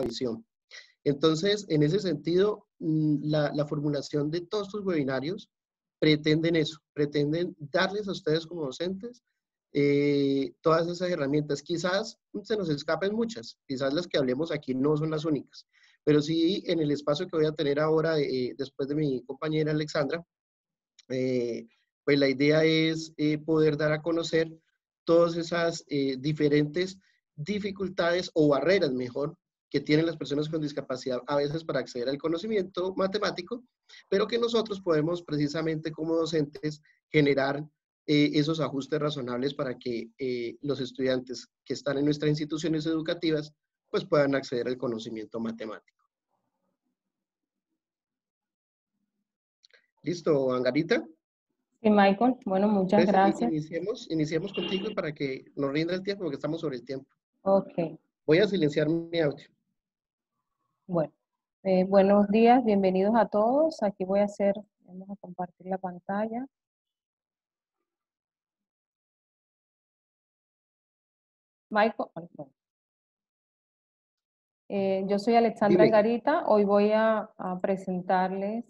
visión. Entonces, en ese sentido, la formulación de todos estos webinarios pretenden eso, pretenden darles a ustedes como docentes todas esas herramientas. Quizás se nos escapen muchas, quizás las que hablemos aquí no son las únicas, pero sí en el espacio que voy a tener ahora, después de mi compañera Alexandra, pues la idea es poder dar a conocer todas esas diferentes dificultades o barreras, mejor, que tienen las personas con discapacidad a veces para acceder al conocimiento matemático, pero que nosotros podemos precisamente como docentes generar esos ajustes razonables para que los estudiantes que están en nuestras instituciones educativas pues puedan acceder al conocimiento matemático. ¿Listo, Angarita? Sí, Michael. Bueno, muchas gracias. Iniciemos contigo para que nos rinda el tiempo, porque estamos sobre el tiempo. Ok. Voy a silenciar mi audio. Bueno, buenos días, bienvenidos a todos. Aquí vamos a compartir la pantalla. Michael, bueno. Yo soy Alexandra Angarita. Hoy voy a presentarles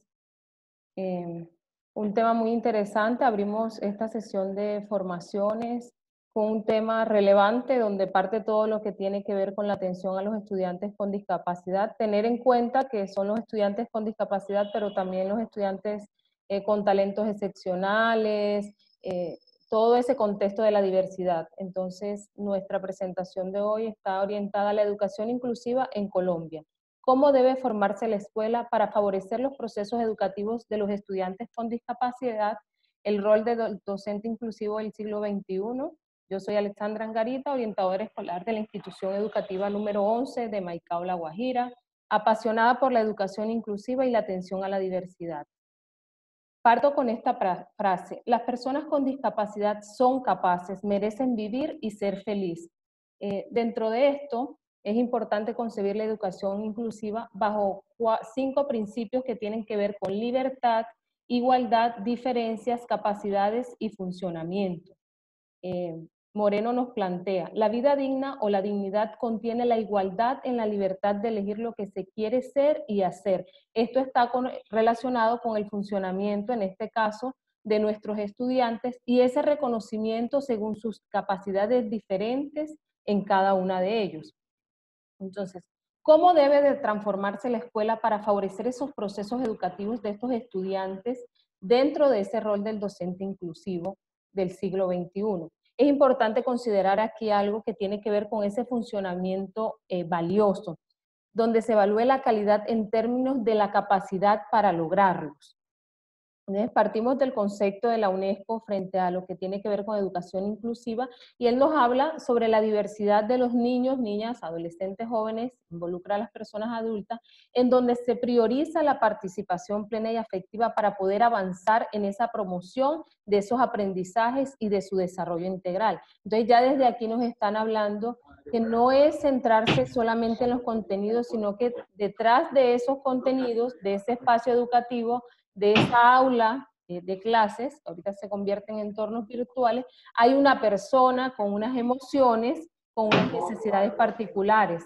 un tema muy interesante. Abrimos esta sesión de formaciones con un tema relevante donde parte todo lo que tiene que ver con la atención a los estudiantes con discapacidad. Tener en cuenta que son los estudiantes con discapacidad, pero también los estudiantes con talentos excepcionales, todo ese contexto de la diversidad. Entonces, nuestra presentación de hoy está orientada a la educación inclusiva en Colombia. ¿Cómo debe formarse la escuela para favorecer los procesos educativos de los estudiantes con discapacidad? El rol de docente inclusivo del siglo XXI. Yo soy Alexandra Angarita, orientadora escolar de la institución educativa número 11 de Maicao, La Guajira, apasionada por la educación inclusiva y la atención a la diversidad. Parto con esta frase: las personas con discapacidad son capaces, merecen vivir y ser feliz. Dentro de esto, es importante concebir la educación inclusiva bajo 5 principios que tienen que ver con libertad, igualdad, diferencias, capacidades y funcionamiento. Moreno nos plantea: la vida digna o la dignidad contiene la igualdad en la libertad de elegir lo que se quiere ser y hacer. Esto está relacionado con el funcionamiento, en este caso, de nuestros estudiantes y ese reconocimiento según sus capacidades diferentes en cada una de ellos. Entonces, ¿cómo debe de transformarse la escuela para favorecer esos procesos educativos de estos estudiantes dentro de ese rol del docente inclusivo del siglo XXI? Es importante considerar aquí algo que tiene que ver con ese funcionamiento valioso, donde se evalúe la calidad en términos de la capacidad para lograrlos. Entonces, partimos del concepto de la UNESCO frente a lo que tiene que ver con educación inclusiva, y él nos habla sobre la diversidad de los niños, niñas, adolescentes, jóvenes, involucra a las personas adultas, en donde se prioriza la participación plena y afectiva para poder avanzar en esa promoción de esos aprendizajes y de su desarrollo integral. Entonces ya desde aquí nos están hablando que no es centrarse solamente en los contenidos, sino que detrás de esos contenidos, de ese espacio educativo, de esa aula de clases, ahorita se convierten en entornos virtuales, hay una persona con unas emociones, con unas necesidades particulares.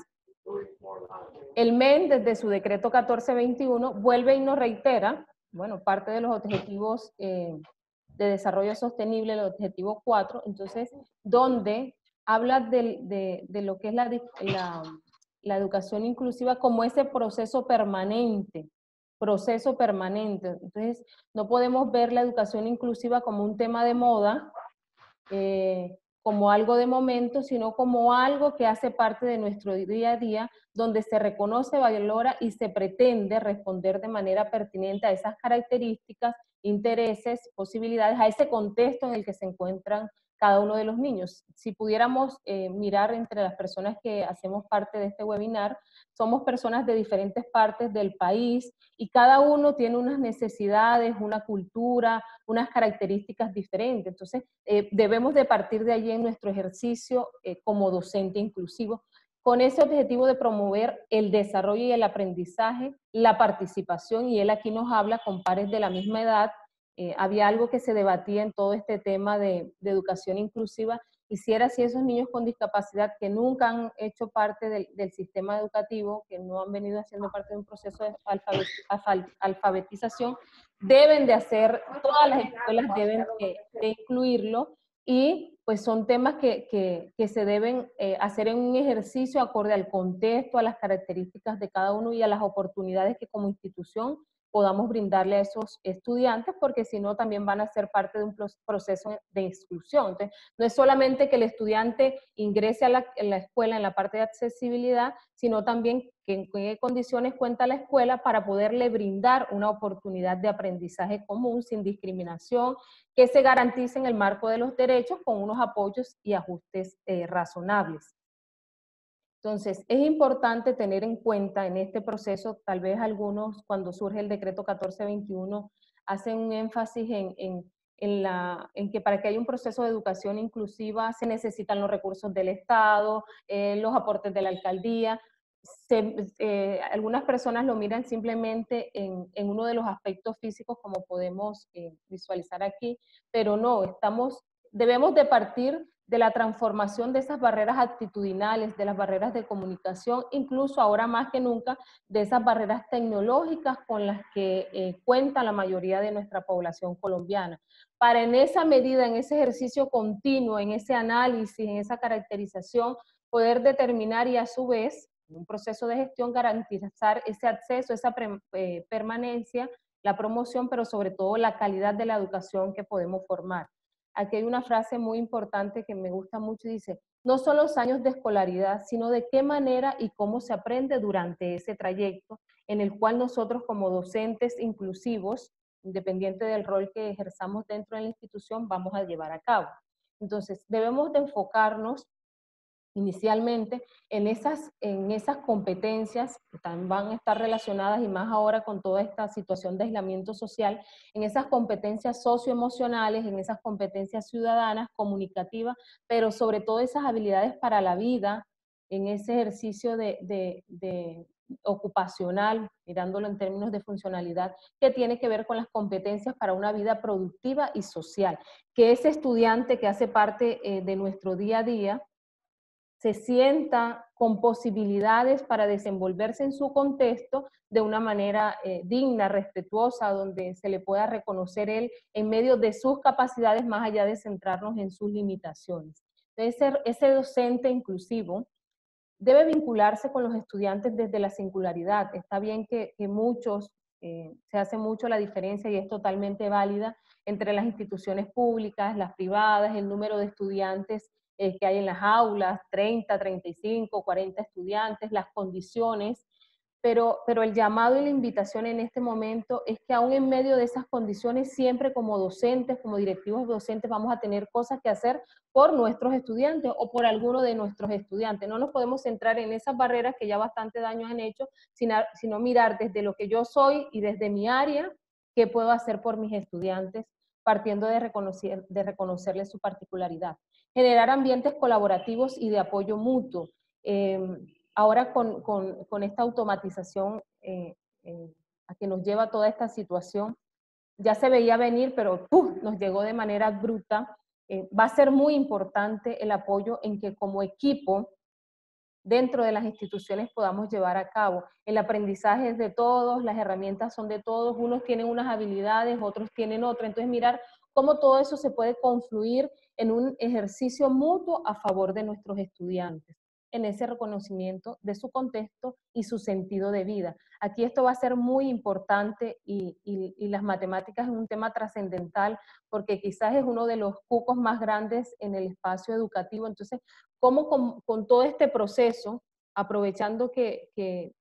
El MEN, desde su decreto 1421, vuelve y nos reitera, bueno, parte de los objetivos de desarrollo sostenible, el objetivo 4, entonces, donde habla de lo que es la educación inclusiva como ese proceso permanente. Entonces, no podemos ver la educación inclusiva como un tema de moda, como algo de momento, sino como algo que hace parte de nuestro día a día, donde se reconoce, valora y se pretende responder de manera pertinente a esas características, intereses, posibilidades, a ese contexto en el que se encuentran cada uno de los niños. Si pudiéramos mirar entre las personas que hacemos parte de este webinar, somos personas de diferentes partes del país y cada uno tiene unas necesidades, una cultura, unas características diferentes. Entonces, debemos de partir de allí en nuestro ejercicio como docente inclusivo, con ese objetivo de promover el desarrollo y el aprendizaje, la participación, y él aquí nos habla con pares de la misma edad. Había algo que se debatía en todo este tema de educación inclusiva, hiciera así esos niños con discapacidad que nunca han hecho parte del sistema educativo, que no han venido haciendo parte de un proceso de alfabetización, deben de hacer, todas las escuelas deben de incluirlo, y pues son temas que se deben hacer en un ejercicio acorde al contexto, a las características de cada uno y a las oportunidades que como institución podamos brindarle a esos estudiantes, porque si no también van a ser parte de un proceso de exclusión. Entonces, no es solamente que el estudiante ingrese a la escuela en la parte de accesibilidad, sino también que en qué condiciones cuenta la escuela para poderle brindar una oportunidad de aprendizaje común, sin discriminación, que se garantice en el marco de los derechos con unos apoyos y ajustes razonables. Entonces, es importante tener en cuenta en este proceso, tal vez algunos, cuando surge el decreto 1421, hacen un énfasis en que para que haya un proceso de educación inclusiva se necesitan los recursos del Estado, los aportes de la alcaldía. Algunas personas lo miran simplemente en uno de los aspectos físicos, como podemos visualizar aquí, pero no, debemos de partir de la transformación de esas barreras actitudinales, de las barreras de comunicación, incluso ahora más que nunca, de esas barreras tecnológicas con las que cuenta la mayoría de nuestra población colombiana. Para en esa medida, en ese ejercicio continuo, en ese análisis, en esa caracterización, poder determinar y a su vez, en un proceso de gestión, garantizar ese acceso, esa permanencia, la promoción, pero sobre todo la calidad de la educación que podemos formar. Aquí hay una frase muy importante que me gusta mucho y dice, no son los años de escolaridad, sino de qué manera y cómo se aprende durante ese trayecto en el cual nosotros como docentes inclusivos, independiente del rol que ejerzamos dentro de la institución, vamos a llevar a cabo. Entonces, debemos de enfocarnos inicialmente en esas competencias que también van a estar relacionadas, y más ahora con toda esta situación de aislamiento social, en esas competencias socioemocionales, en esas competencias ciudadanas, comunicativas, pero sobre todo esas habilidades para la vida, en ese ejercicio de ocupacional, mirándolo en términos de funcionalidad, que tiene que ver con las competencias para una vida productiva y social. Que ese estudiante que hace parte de nuestro día a día, se sienta con posibilidades para desenvolverse en su contexto de una manera digna, respetuosa, donde se le pueda reconocer él en medio de sus capacidades, más allá de centrarnos en sus limitaciones. Entonces, ese docente inclusivo debe vincularse con los estudiantes desde la singularidad. Está bien que muchos, se hace mucho la diferencia y es totalmente válida entre las instituciones públicas, las privadas, el número de estudiantes que hay en las aulas, 30, 35, 40 estudiantes, las condiciones, pero el llamado y la invitación en este momento es que aún en medio de esas condiciones, siempre como docentes, como directivos docentes, vamos a tener cosas que hacer por nuestros estudiantes o por alguno de nuestros estudiantes. No nos podemos centrar en esas barreras que ya bastante daño han hecho, sino mirar desde lo que yo soy y desde mi área, qué puedo hacer por mis estudiantes, partiendo de reconocerles su particularidad. Generar ambientes colaborativos y de apoyo mutuo. Ahora con esta automatización a que nos lleva toda esta situación, ya se veía venir, pero nos llegó de manera bruta. Va a ser muy importante el apoyo en que como equipo dentro de las instituciones podamos llevar a cabo. El aprendizaje es de todos, las herramientas son de todos, unos tienen unas habilidades, otros tienen otras. Entonces mirar cómo todo eso se puede confluir en un ejercicio mutuo a favor de nuestros estudiantes, en ese reconocimiento de su contexto y su sentido de vida. Aquí esto va a ser muy importante y las matemáticas es un tema trascendental porque quizás es uno de los cucos más grandes en el espacio educativo. Entonces, cómo con todo este proceso, aprovechando que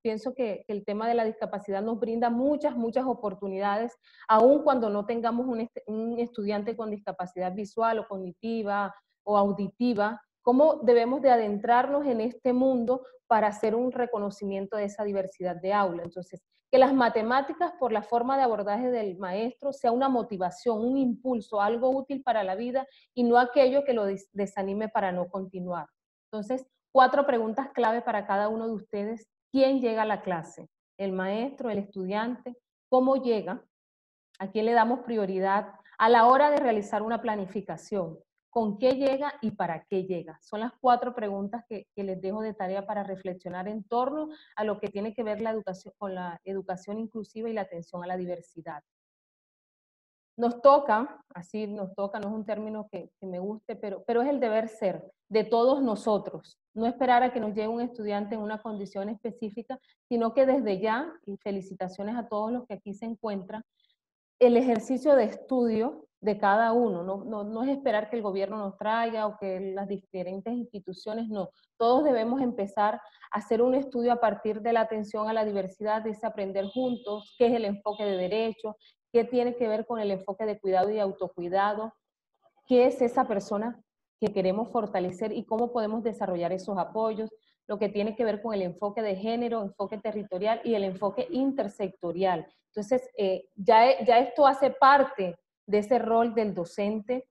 pienso que el tema de la discapacidad nos brinda muchas oportunidades, aun cuando no tengamos un estudiante con discapacidad visual o cognitiva o auditiva, cómo debemos de adentrarnos en este mundo para hacer un reconocimiento de esa diversidad de aula. Entonces, que las matemáticas, por la forma de abordaje del maestro, sea una motivación, un impulso, algo útil para la vida y no aquello que lo desanime para no continuar. Entonces, 4 preguntas clave para cada uno de ustedes. ¿Quién llega a la clase? ¿El maestro, el estudiante? ¿Cómo llega? ¿A quién le damos prioridad? A la hora de realizar una planificación, ¿Con qué llega y para qué llega? Son las 4 preguntas que les dejo de tarea para reflexionar en torno a lo que tiene que ver la educación, con la educación inclusiva y la atención a la diversidad. Nos toca, así nos toca, no es un término que me guste, pero es el deber ser de todos nosotros. No esperar a que nos llegue un estudiante en una condición específica, sino que desde ya, y felicitaciones a todos los que aquí se encuentran, el ejercicio de estudio de cada uno, no es esperar que el gobierno nos traiga o que las diferentes instituciones, no. Todos debemos empezar a hacer un estudio a partir de la atención a la diversidad, de ese aprender juntos, qué es el enfoque de derechos, qué tiene que ver con el enfoque de cuidado y autocuidado, qué es esa persona que queremos fortalecer y cómo podemos desarrollar esos apoyos, lo que tiene que ver con el enfoque de género, enfoque territorial y el enfoque intersectorial. Entonces, ya esto hace parte de ese rol del docente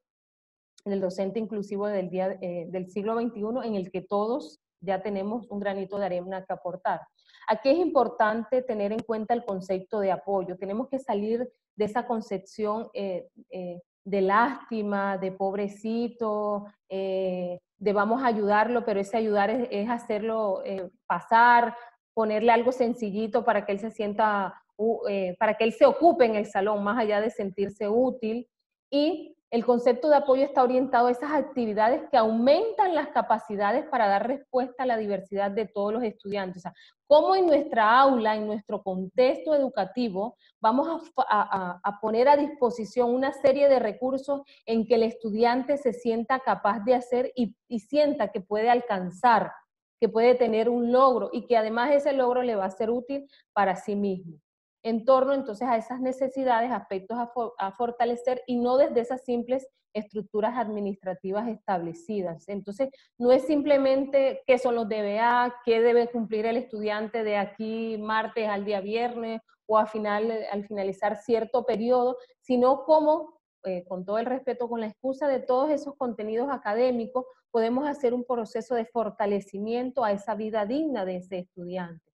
inclusivo del siglo XXI, en el que todos ya tenemos un granito de arena que aportar. Aquí es importante tener en cuenta el concepto de apoyo. Tenemos que salir de esa concepción de lástima, de pobrecito, de vamos a ayudarlo, pero ese ayudar es hacerlo pasar, ponerle algo sencillito para que él se sienta, para que él se ocupe en el salón, más allá de sentirse útil. Y el concepto de apoyo está orientado a esas actividades que aumentan las capacidades para dar respuesta a la diversidad de todos los estudiantes. O sea, cómo en nuestra aula, en nuestro contexto educativo, vamos a poner a disposición una serie de recursos en que el estudiante se sienta capaz de hacer y sienta que puede alcanzar, que puede tener un logro y que además ese logro le va a ser útil para sí mismo. En torno entonces a esas necesidades, aspectos a fortalecer y no desde esas simples estructuras administrativas establecidas. Entonces, no es simplemente qué son los DBA, qué debe cumplir el estudiante de aquí martes al día viernes o al finalizar cierto periodo, sino cómo, con todo el respeto, con la excusa de todos esos contenidos académicos, podemos hacer un proceso de fortalecimiento a esa vida digna de ese estudiante.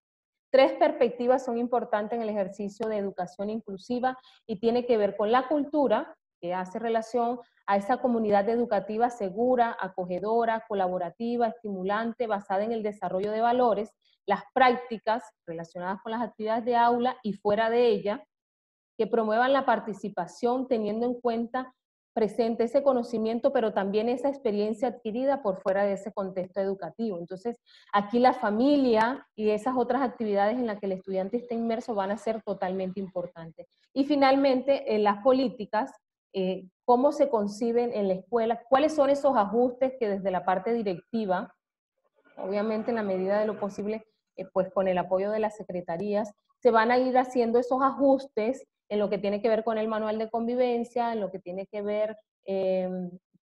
3 perspectivas son importantes en el ejercicio de educación inclusiva y tiene que ver con la cultura, que hace relación a esa comunidad educativa segura, acogedora, colaborativa, estimulante, basada en el desarrollo de valores, las prácticas relacionadas con las actividades de aula y fuera de ella, que promuevan la participación teniendo en cuenta presente ese conocimiento, pero también esa experiencia adquirida por fuera de ese contexto educativo. Entonces, aquí la familia y esas otras actividades en las que el estudiante esté inmerso van a ser totalmente importantes. Y finalmente, en las políticas, cómo se conciben en la escuela, cuáles son esos ajustes que desde la parte directiva, obviamente en la medida de lo posible, pues con el apoyo de las secretarías, se van a ir haciendo esos ajustes en lo que tiene que ver con el manual de convivencia, en lo que tiene que ver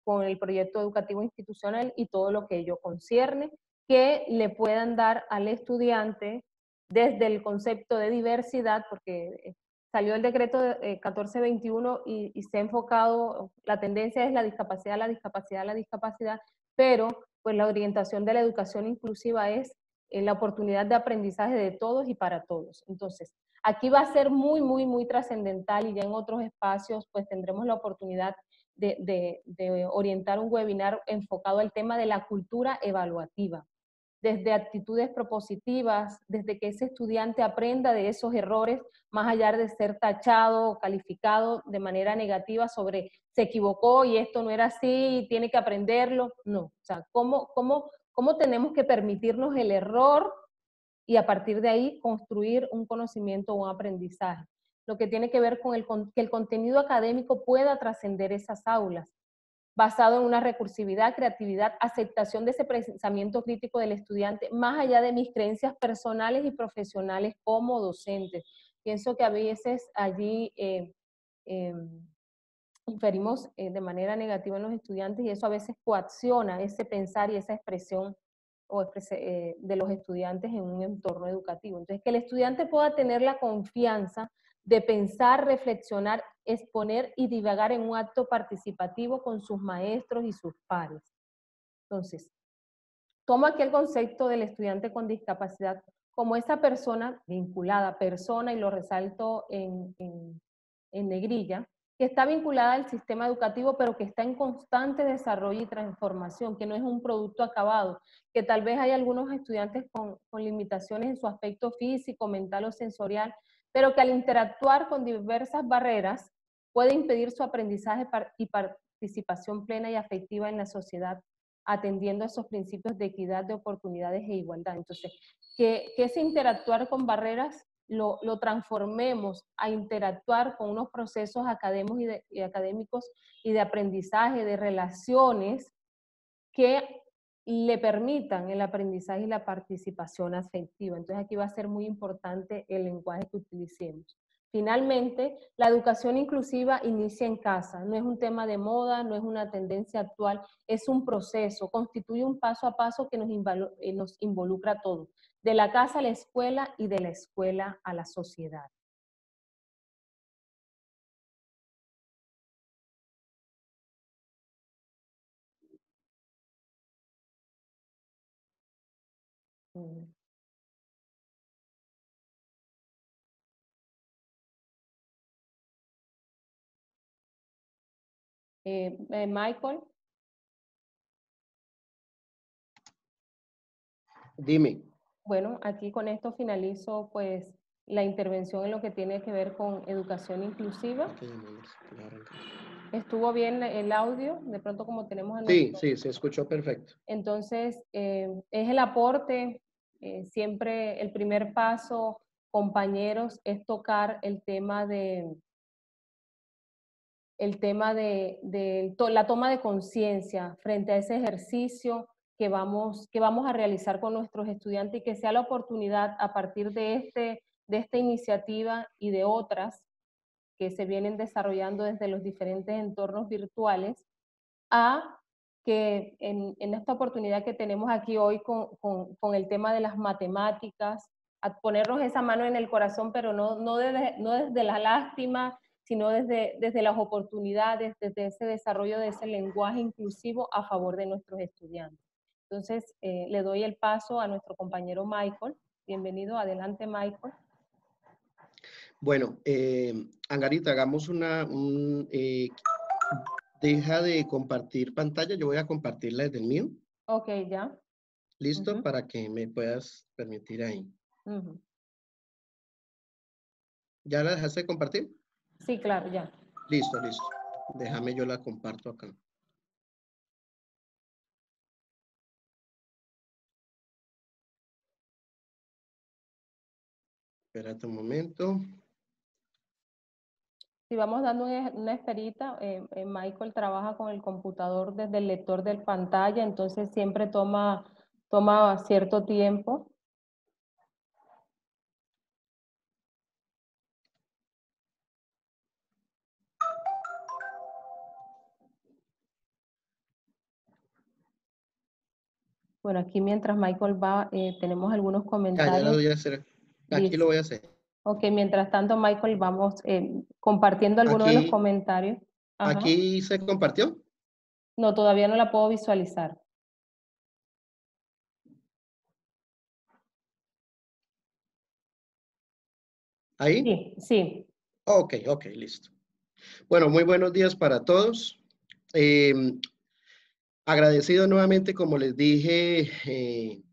con el proyecto educativo institucional y todo lo que ello concierne, que le puedan dar al estudiante desde el concepto de diversidad, porque salió el decreto 1421 y se ha enfocado, la tendencia es la discapacidad, la discapacidad, la discapacidad, pero pues la orientación de la educación inclusiva es la oportunidad de aprendizaje de todos y para todos. Entonces, aquí va a ser muy trascendental y ya en otros espacios pues tendremos la oportunidad de orientar un webinar enfocado al tema de la cultura evaluativa, desde actitudes propositivas, desde que ese estudiante aprenda de esos errores, más allá de ser tachado o calificado de manera negativa sobre se equivocó y esto no era así, tiene que aprenderlo. No, o sea, ¿cómo tenemos que permitirnos el error y a partir de ahí construir un conocimiento o un aprendizaje? Lo que tiene que ver con que el contenido académico pueda trascender esas aulas, basado en una recursividad, creatividad, aceptación de ese pensamiento crítico del estudiante, más allá de mis creencias personales y profesionales como docentes. Pienso que a veces allí eh, inferimos de manera negativa en los estudiantes y eso a veces coacciona ese pensar y esa expresión de los estudiantes en un entorno educativo. Entonces, que el estudiante pueda tener la confianza de pensar, reflexionar, exponer y divagar en un acto participativo con sus maestros y sus pares. Entonces, tomo aquí el concepto del estudiante con discapacidad como esa persona vinculada, persona, y lo resalto en negrilla, que está vinculada al sistema educativo, pero que está en constante desarrollo y transformación, que no es un producto acabado, que tal vez hay algunos estudiantes con limitaciones en su aspecto físico, mental o sensorial, pero que al interactuar con diversas barreras puede impedir su aprendizaje y participación plena y afectiva en la sociedad, atendiendo a esos principios de equidad, de oportunidades e igualdad. Entonces, que ese interactuar con barreras lo transformemos a interactuar con unos procesos académicos y de aprendizaje, de relaciones que le permitan el aprendizaje y la participación afectiva. Entonces aquí va a ser muy importante el lenguaje que utilicemos. Finalmente, la educación inclusiva inicia en casa, no es un tema de moda, no es una tendencia actual, es un proceso, constituye un paso a paso que nos involucra a todos, de la casa a la escuela y de la escuela a la sociedad. Michael. Dime. Bueno, aquí con esto finalizo pues la intervención en lo que tiene que ver con educación inclusiva. ¿Estuvo bien el audio? De pronto como tenemos a Sí, nuestro... sí, se escuchó perfecto. Entonces, es el aporte, siempre el primer paso, compañeros, es tocar el tema de la toma de conciencia frente a ese ejercicio que vamos a realizar con nuestros estudiantes y que sea la oportunidad a partir de esta iniciativa y de otras que se vienen desarrollando desde los diferentes entornos virtuales, a que en esta oportunidad que tenemos aquí hoy con el tema de las matemáticas, a ponernos esa mano en el corazón, pero no desde la lástima, sino desde las oportunidades, desde ese desarrollo de ese lenguaje inclusivo a favor de nuestros estudiantes. Entonces, le doy el paso a nuestro compañero Michael. Bienvenido, adelante Michael. Bueno, Angarita, hagamos deja de compartir pantalla, yo voy a compartirla desde el mío. Ok, ya. ¿Listo? Para que me puedas permitir ahí. ¿Ya la dejaste de compartir? Sí, claro, ya. Listo, listo. Déjame, yo la comparto acá. Espérate un momento. Si vamos dando una esperita, Michael trabaja con el computador desde el lector de pantalla, entonces siempre toma cierto tiempo. Bueno, aquí mientras Michael va, tenemos algunos comentarios. Ya lo voy a hacer. Aquí lo voy a hacer. Ok, mientras tanto, Michael, vamos compartiendo algunos de los comentarios. Ajá. ¿Aquí se compartió? No, todavía no la puedo visualizar. ¿Ahí? Sí, sí. Ok, ok, listo. Bueno, muy buenos días para todos. Agradecido nuevamente, como les dije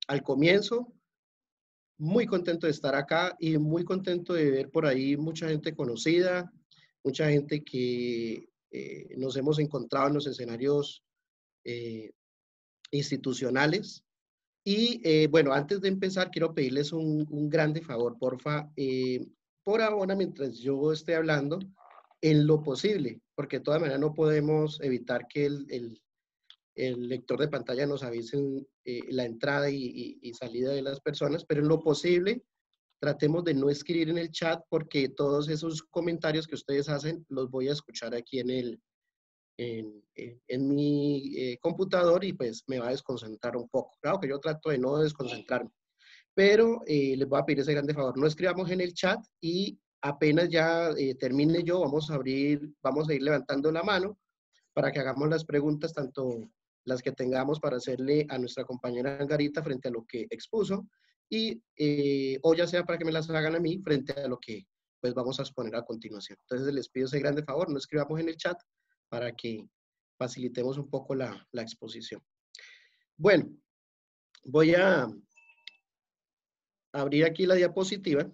al comienzo, muy contento de estar acá y muy contento de ver por ahí mucha gente conocida, mucha gente que nos hemos encontrado en los escenarios institucionales. Y bueno, antes de empezar, quiero pedirles un grande favor, porfa. Por ahora, mientras yo esté hablando, en lo posible, porque de todas maneras no podemos evitar que el lector de pantalla nos avise la entrada y salida de las personas, pero en lo posible, tratemos de no escribir en el chat porque todos esos comentarios que ustedes hacen los voy a escuchar aquí en mi computador y pues me va a desconcentrar un poco. Claro que yo trato de no desconcentrarme, pero les voy a pedir ese grande favor. No escribamos en el chat y apenas ya termine yo, vamos a ir levantando la mano para que hagamos las preguntas, tanto las que tengamos para hacerle a nuestra compañera Angarita frente a lo que expuso, o ya sea para que me las hagan a mí frente a lo que pues vamos a exponer a continuación. Entonces les pido ese grande favor, no escribamos en el chat para que facilitemos un poco la exposición. Bueno, voy a abrir aquí la diapositiva.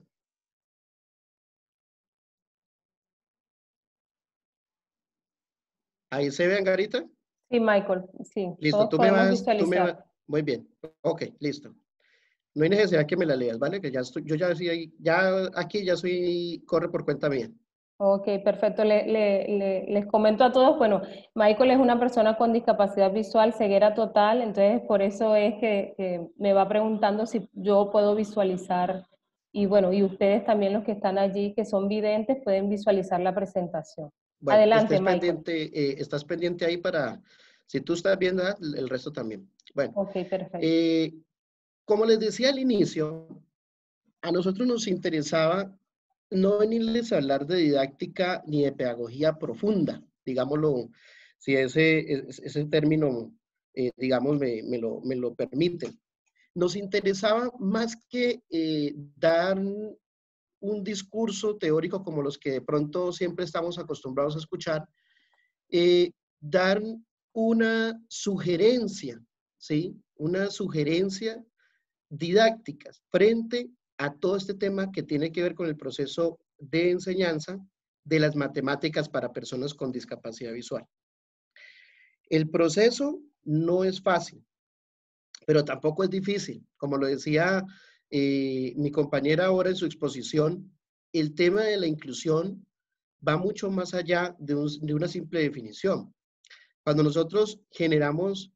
Ahí se ve, Angarita. Sí, Michael, sí, Listo, todos podemos tú me vas, visualizar. muy bien, ok, listo. No hay necesidad que me la leas, ¿vale? Que ya estoy, yo ya soy, ya aquí ya soy, corre por cuenta mía. Ok, perfecto. Les comento a todos, bueno, Michael es una persona con discapacidad visual, ceguera total, entonces por eso es que me va preguntando si yo puedo visualizar, y bueno, y ustedes también los que están allí, que son videntes, pueden visualizar la presentación. Bueno, Adelante, Michael. estás pendiente ahí para, si tú estás viendo, el resto también. Bueno, Ok, perfecto. como les decía al inicio, a nosotros nos interesaba no venirles a hablar de didáctica ni de pedagogía profunda, digámoslo, si ese término, digamos, me lo permite. Nos interesaba más que dar un discurso teórico como los que de pronto siempre estamos acostumbrados a escuchar, dar una sugerencia, ¿sí? Una sugerencia didáctica frente a todo este tema que tiene que ver con el proceso de enseñanza de las matemáticas para personas con discapacidad visual. El proceso no es fácil, pero tampoco es difícil. Como lo decía mi compañera ahora en su exposición, el tema de la inclusión va mucho más allá de una simple definición. Cuando nosotros generamos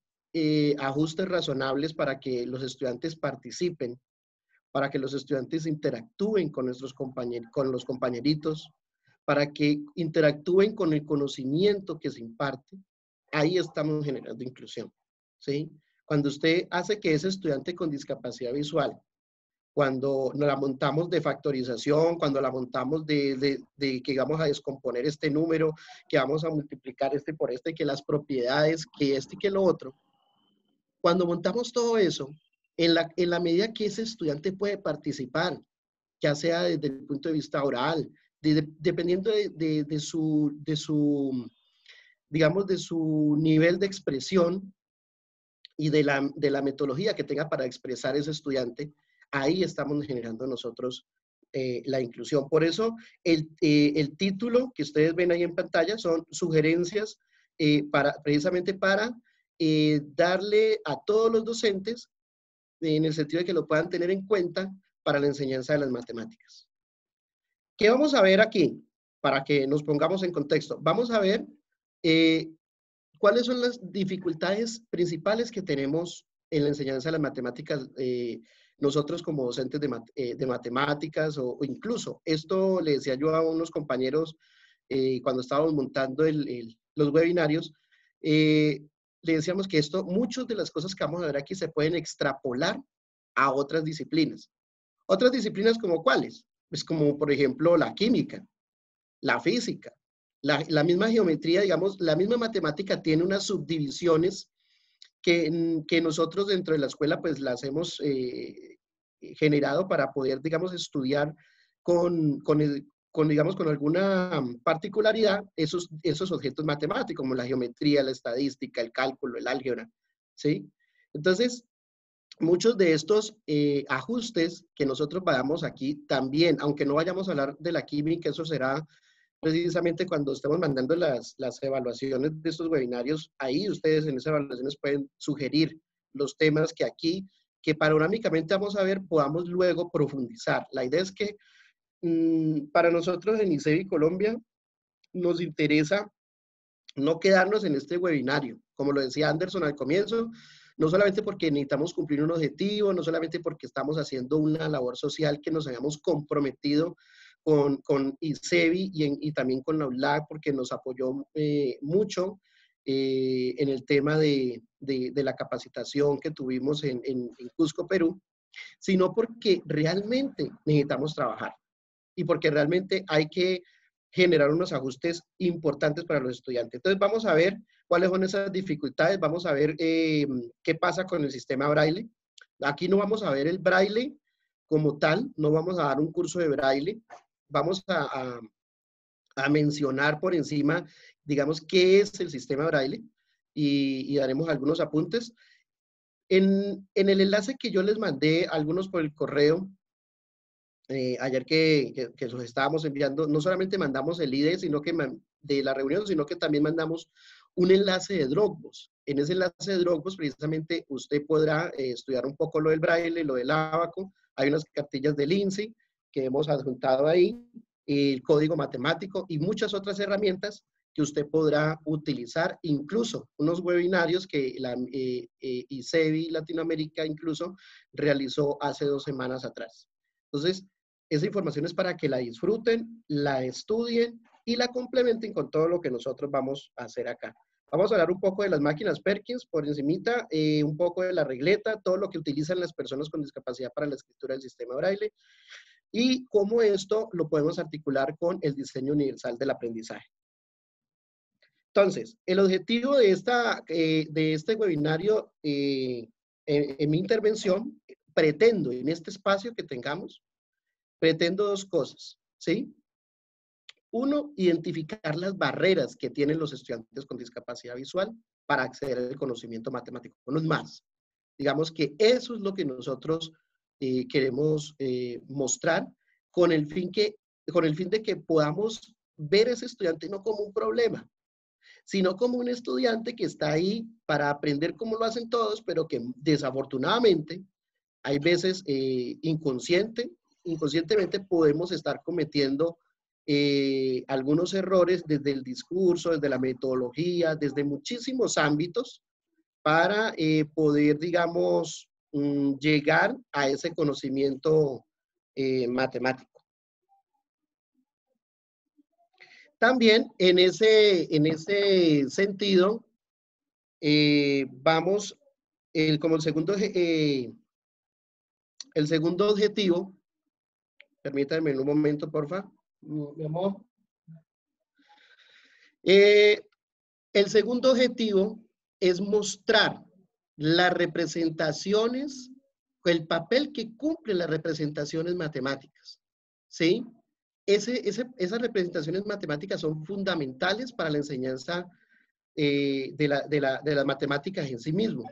ajustes razonables para que los estudiantes participen, para que los estudiantes interactúen con con los compañeritos, para que interactúen con el conocimiento que se imparte, ahí estamos generando inclusión, ¿sí? Cuando usted hace que ese estudiante con discapacidad visual, cuando nos la montamos de factorización, cuando la montamos de que vamos a descomponer este número, que vamos a multiplicar este por este, que las propiedades, que este y que lo otro, cuando montamos todo eso, en la medida que ese estudiante puede participar, ya sea desde el punto de vista oral, dependiendo digamos, de su nivel de expresión y de la metodología que tenga para expresar ese estudiante, ahí estamos generando nosotros la inclusión. Por eso, el título que ustedes ven ahí en pantalla son sugerencias precisamente para darle a todos los docentes, en el sentido de que lo puedan tener en cuenta para la enseñanza de las matemáticas. ¿Qué vamos a ver aquí? Para que nos pongamos en contexto. Vamos a ver cuáles son las dificultades principales que tenemos en la enseñanza de las matemáticas, nosotros como docentes de matemáticas, o incluso, esto le decía yo a unos compañeros cuando estábamos montando los webinarios, le decíamos que muchas de las cosas que vamos a ver aquí se pueden extrapolar a otras disciplinas. Otras disciplinas como ¿cuáles? Pues como por ejemplo la química, la física, la misma geometría, digamos, la misma matemática tiene unas subdivisiones que nosotros dentro de la escuela pues las hemos generado para poder, digamos, estudiar digamos, con alguna particularidad esos objetos matemáticos, como la geometría, la estadística, el cálculo, el álgebra, ¿sí? Entonces, muchos de estos ajustes que nosotros vayamos aquí también, aunque no vayamos a hablar de la química, eso será precisamente cuando estemos mandando las evaluaciones de estos webinarios, ahí ustedes en esas evaluaciones pueden sugerir los temas que aquí, que panorámicamente vamos a ver, podamos luego profundizar. La idea es que para nosotros en ICEBI Colombia nos interesa no quedarnos en este webinario. Como lo decía Anderson al comienzo, no solamente porque necesitamos cumplir un objetivo, no solamente porque estamos haciendo una labor social que nos hayamos comprometido con ICEBI y también con la ULAC, porque nos apoyó mucho en el tema de la capacitación que tuvimos en Cusco, Perú, sino porque realmente necesitamos trabajar y porque realmente hay que generar unos ajustes importantes para los estudiantes. Entonces vamos a ver cuáles son esas dificultades, vamos a ver qué pasa con el sistema braille. Aquí no vamos a ver el braille como tal, no vamos a dar un curso de braille, vamos a mencionar por encima, digamos, qué es el sistema Braille y daremos algunos apuntes. En el enlace que yo les mandé, algunos por el correo, ayer que los estábamos enviando, no solamente mandamos el ID sino que de la reunión, sino que también mandamos un enlace de Dropbox. En ese enlace de Dropbox, precisamente, usted podrá estudiar un poco lo del Braille, lo del Abaco. Hay unas cartillas del INSEE que hemos adjuntado ahí, el código matemático y muchas otras herramientas que usted podrá utilizar, incluso unos webinarios que la ICEBI Latinoamérica incluso realizó hace 2 semanas atrás. Entonces, esa información es para que la disfruten, la estudien y la complementen con todo lo que nosotros vamos a hacer acá. Vamos a hablar un poco de las máquinas Perkins por encimita, un poco de la regleta, todo lo que utilizan las personas con discapacidad para la escritura del sistema Braille y cómo esto lo podemos articular con el diseño universal del aprendizaje. Entonces, el objetivo de este webinario, en mi intervención, pretendo en este espacio que tengamos, pretendo 2 cosas, ¿sí? Uno, identificar las barreras que tienen los estudiantes con discapacidad visual para acceder al conocimiento matemático. No es más. Digamos que eso es lo que nosotros queremos mostrar con el fin de que podamos ver a ese estudiante no como un problema, sino como un estudiante que está ahí para aprender como lo hacen todos, pero que desafortunadamente hay veces inconscientemente podemos estar cometiendo algunos errores desde el discurso, desde la metodología, desde muchísimos ámbitos para poder, digamos, llegar a ese conocimiento matemático. También en ese sentido, vamos, como el segundo objetivo, permítanme un momento, porfa, mi amor. El segundo objetivo es mostrar las representaciones, el papel que cumplen las representaciones matemáticas, ¿sí? Esas representaciones matemáticas son fundamentales para la enseñanza de las matemáticas en sí mismo.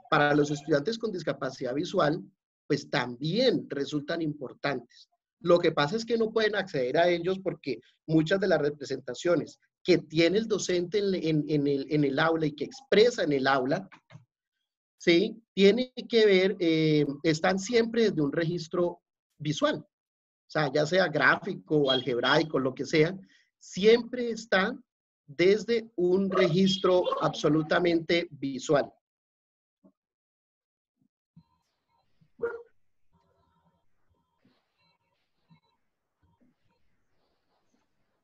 Para los estudiantes con discapacidad visual, pues también resultan importantes. Lo que pasa es que no pueden acceder a ellos porque muchas de las representaciones que tiene el docente en el aula y que expresa en el aula, ¿sí? Tiene que ver, están siempre desde un registro visual. O sea, ya sea gráfico, algebraico, lo que sea, siempre está desde un registro absolutamente visual.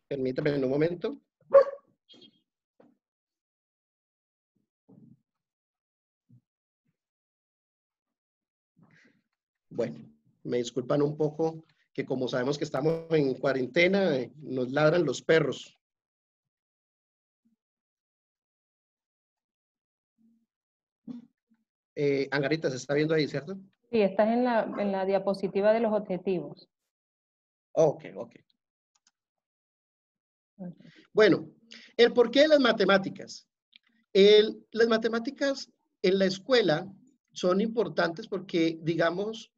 Permítame un momento. Bueno, me disculpan un poco que como sabemos que estamos en cuarentena, nos ladran los perros. Angarita, se está viendo ahí, ¿cierto? Sí, estás en la diapositiva de los objetivos. Ok. Bueno, el porqué de las matemáticas. Las matemáticas en la escuela son importantes porque, digamos,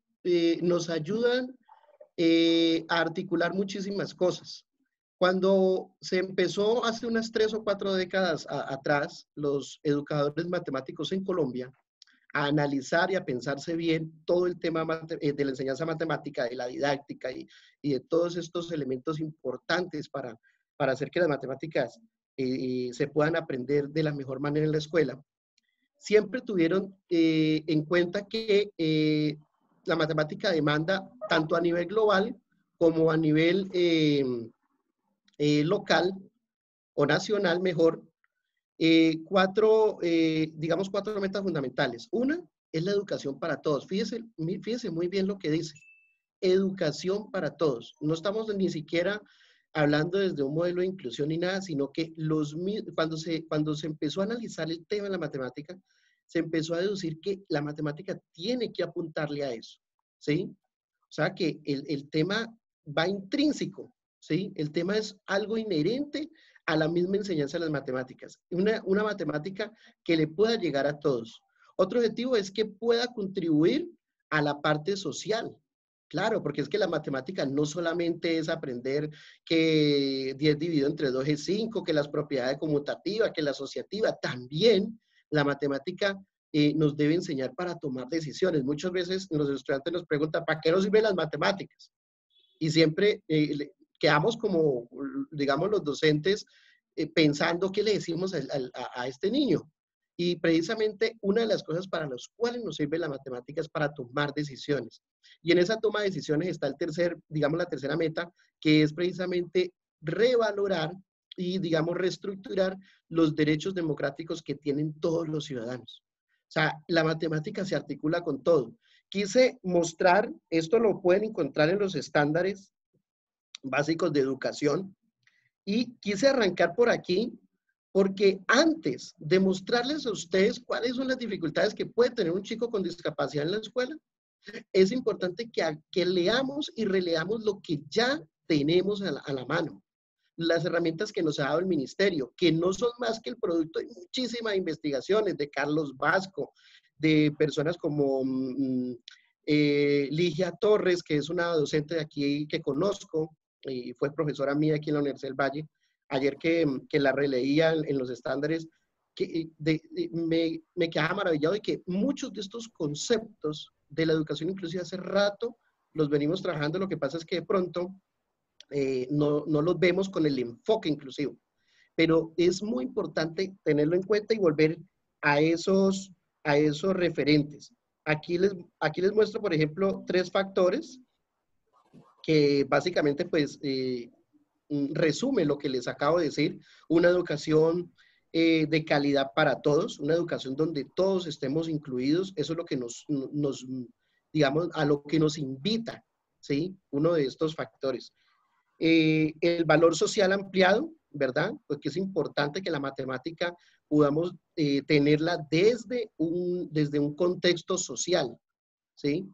nos ayudan a articular muchísimas cosas. Cuando se empezó hace unas 3 o 4 décadas atrás, los educadores matemáticos en Colombia, a analizar y a pensarse bien todo el tema de la enseñanza matemática, de la didáctica y de todos estos elementos importantes para hacer que las matemáticas se puedan aprender de la mejor manera en la escuela, siempre tuvieron en cuenta que la matemática demanda tanto a nivel global como a nivel local o nacional mejor, digamos, 4 metas fundamentales. Una es la educación para todos. Fíjese muy bien lo que dice. Educación para todos. No estamos ni siquiera hablando desde un modelo de inclusión ni nada, sino que cuando se empezó a analizar el tema de la matemática, se empezó a deducir que la matemática tiene que apuntarle a eso, ¿sí? O sea que el tema va intrínseco ¿sí? El tema es algo inherente a la misma enseñanza de las matemáticas. Una matemática que le pueda llegar a todos. Otro objetivo es que pueda contribuir a la parte social. Claro, porque es que la matemática no solamente es aprender que 10 dividido entre 2 es 5, que las propiedades conmutativas, que la asociativa, también la matemática nos debe enseñar para tomar decisiones. Muchas veces los estudiantes nos preguntan, ¿para qué nos sirven las matemáticas? Y siempre quedamos como, digamos, los docentes pensando qué le decimos a este niño. Y precisamente una de las cosas para las cuales nos sirve la matemática es para tomar decisiones. Y en esa toma de decisiones está digamos, la tercera meta, que es precisamente revalorar y, digamos, reestructurar los derechos democráticos que tienen todos los ciudadanos. O sea, la matemática se articula con todo. Quise mostrar, esto lo pueden encontrar en los estándares básicos de educación, y quise arrancar por aquí porque antes de mostrarles a ustedes cuáles son las dificultades que puede tener un chico con discapacidad en la escuela, es importante que leamos y releamos lo que ya tenemos a la mano. Las herramientas que nos ha dado el ministerio, que no son más que el producto de muchísimas investigaciones de Carlos Vasco, de personas como Ligia Torres, que es una docente de aquí que conozco y fue profesora mía aquí en la Universidad del Valle. Ayer que la releía en los estándares, me quedaba maravillado de que muchos de estos conceptos de la educación inclusiva hace rato los venimos trabajando. Lo que pasa es que de pronto no los vemos con el enfoque inclusivo. Pero es muy importante tenerlo en cuenta y volver a esos referentes. Aquí les muestro, por ejemplo, 3 factores que básicamente pues resume lo que les acabo de decir. Una educación de calidad para todos, una educación donde todos estemos incluidos. Eso es lo que digamos, a lo que nos invita, ¿sí? Uno de estos factores. El valor social ampliado, ¿verdad? Porque es importante que la matemática podamos tenerla desde un contexto social, ¿sí?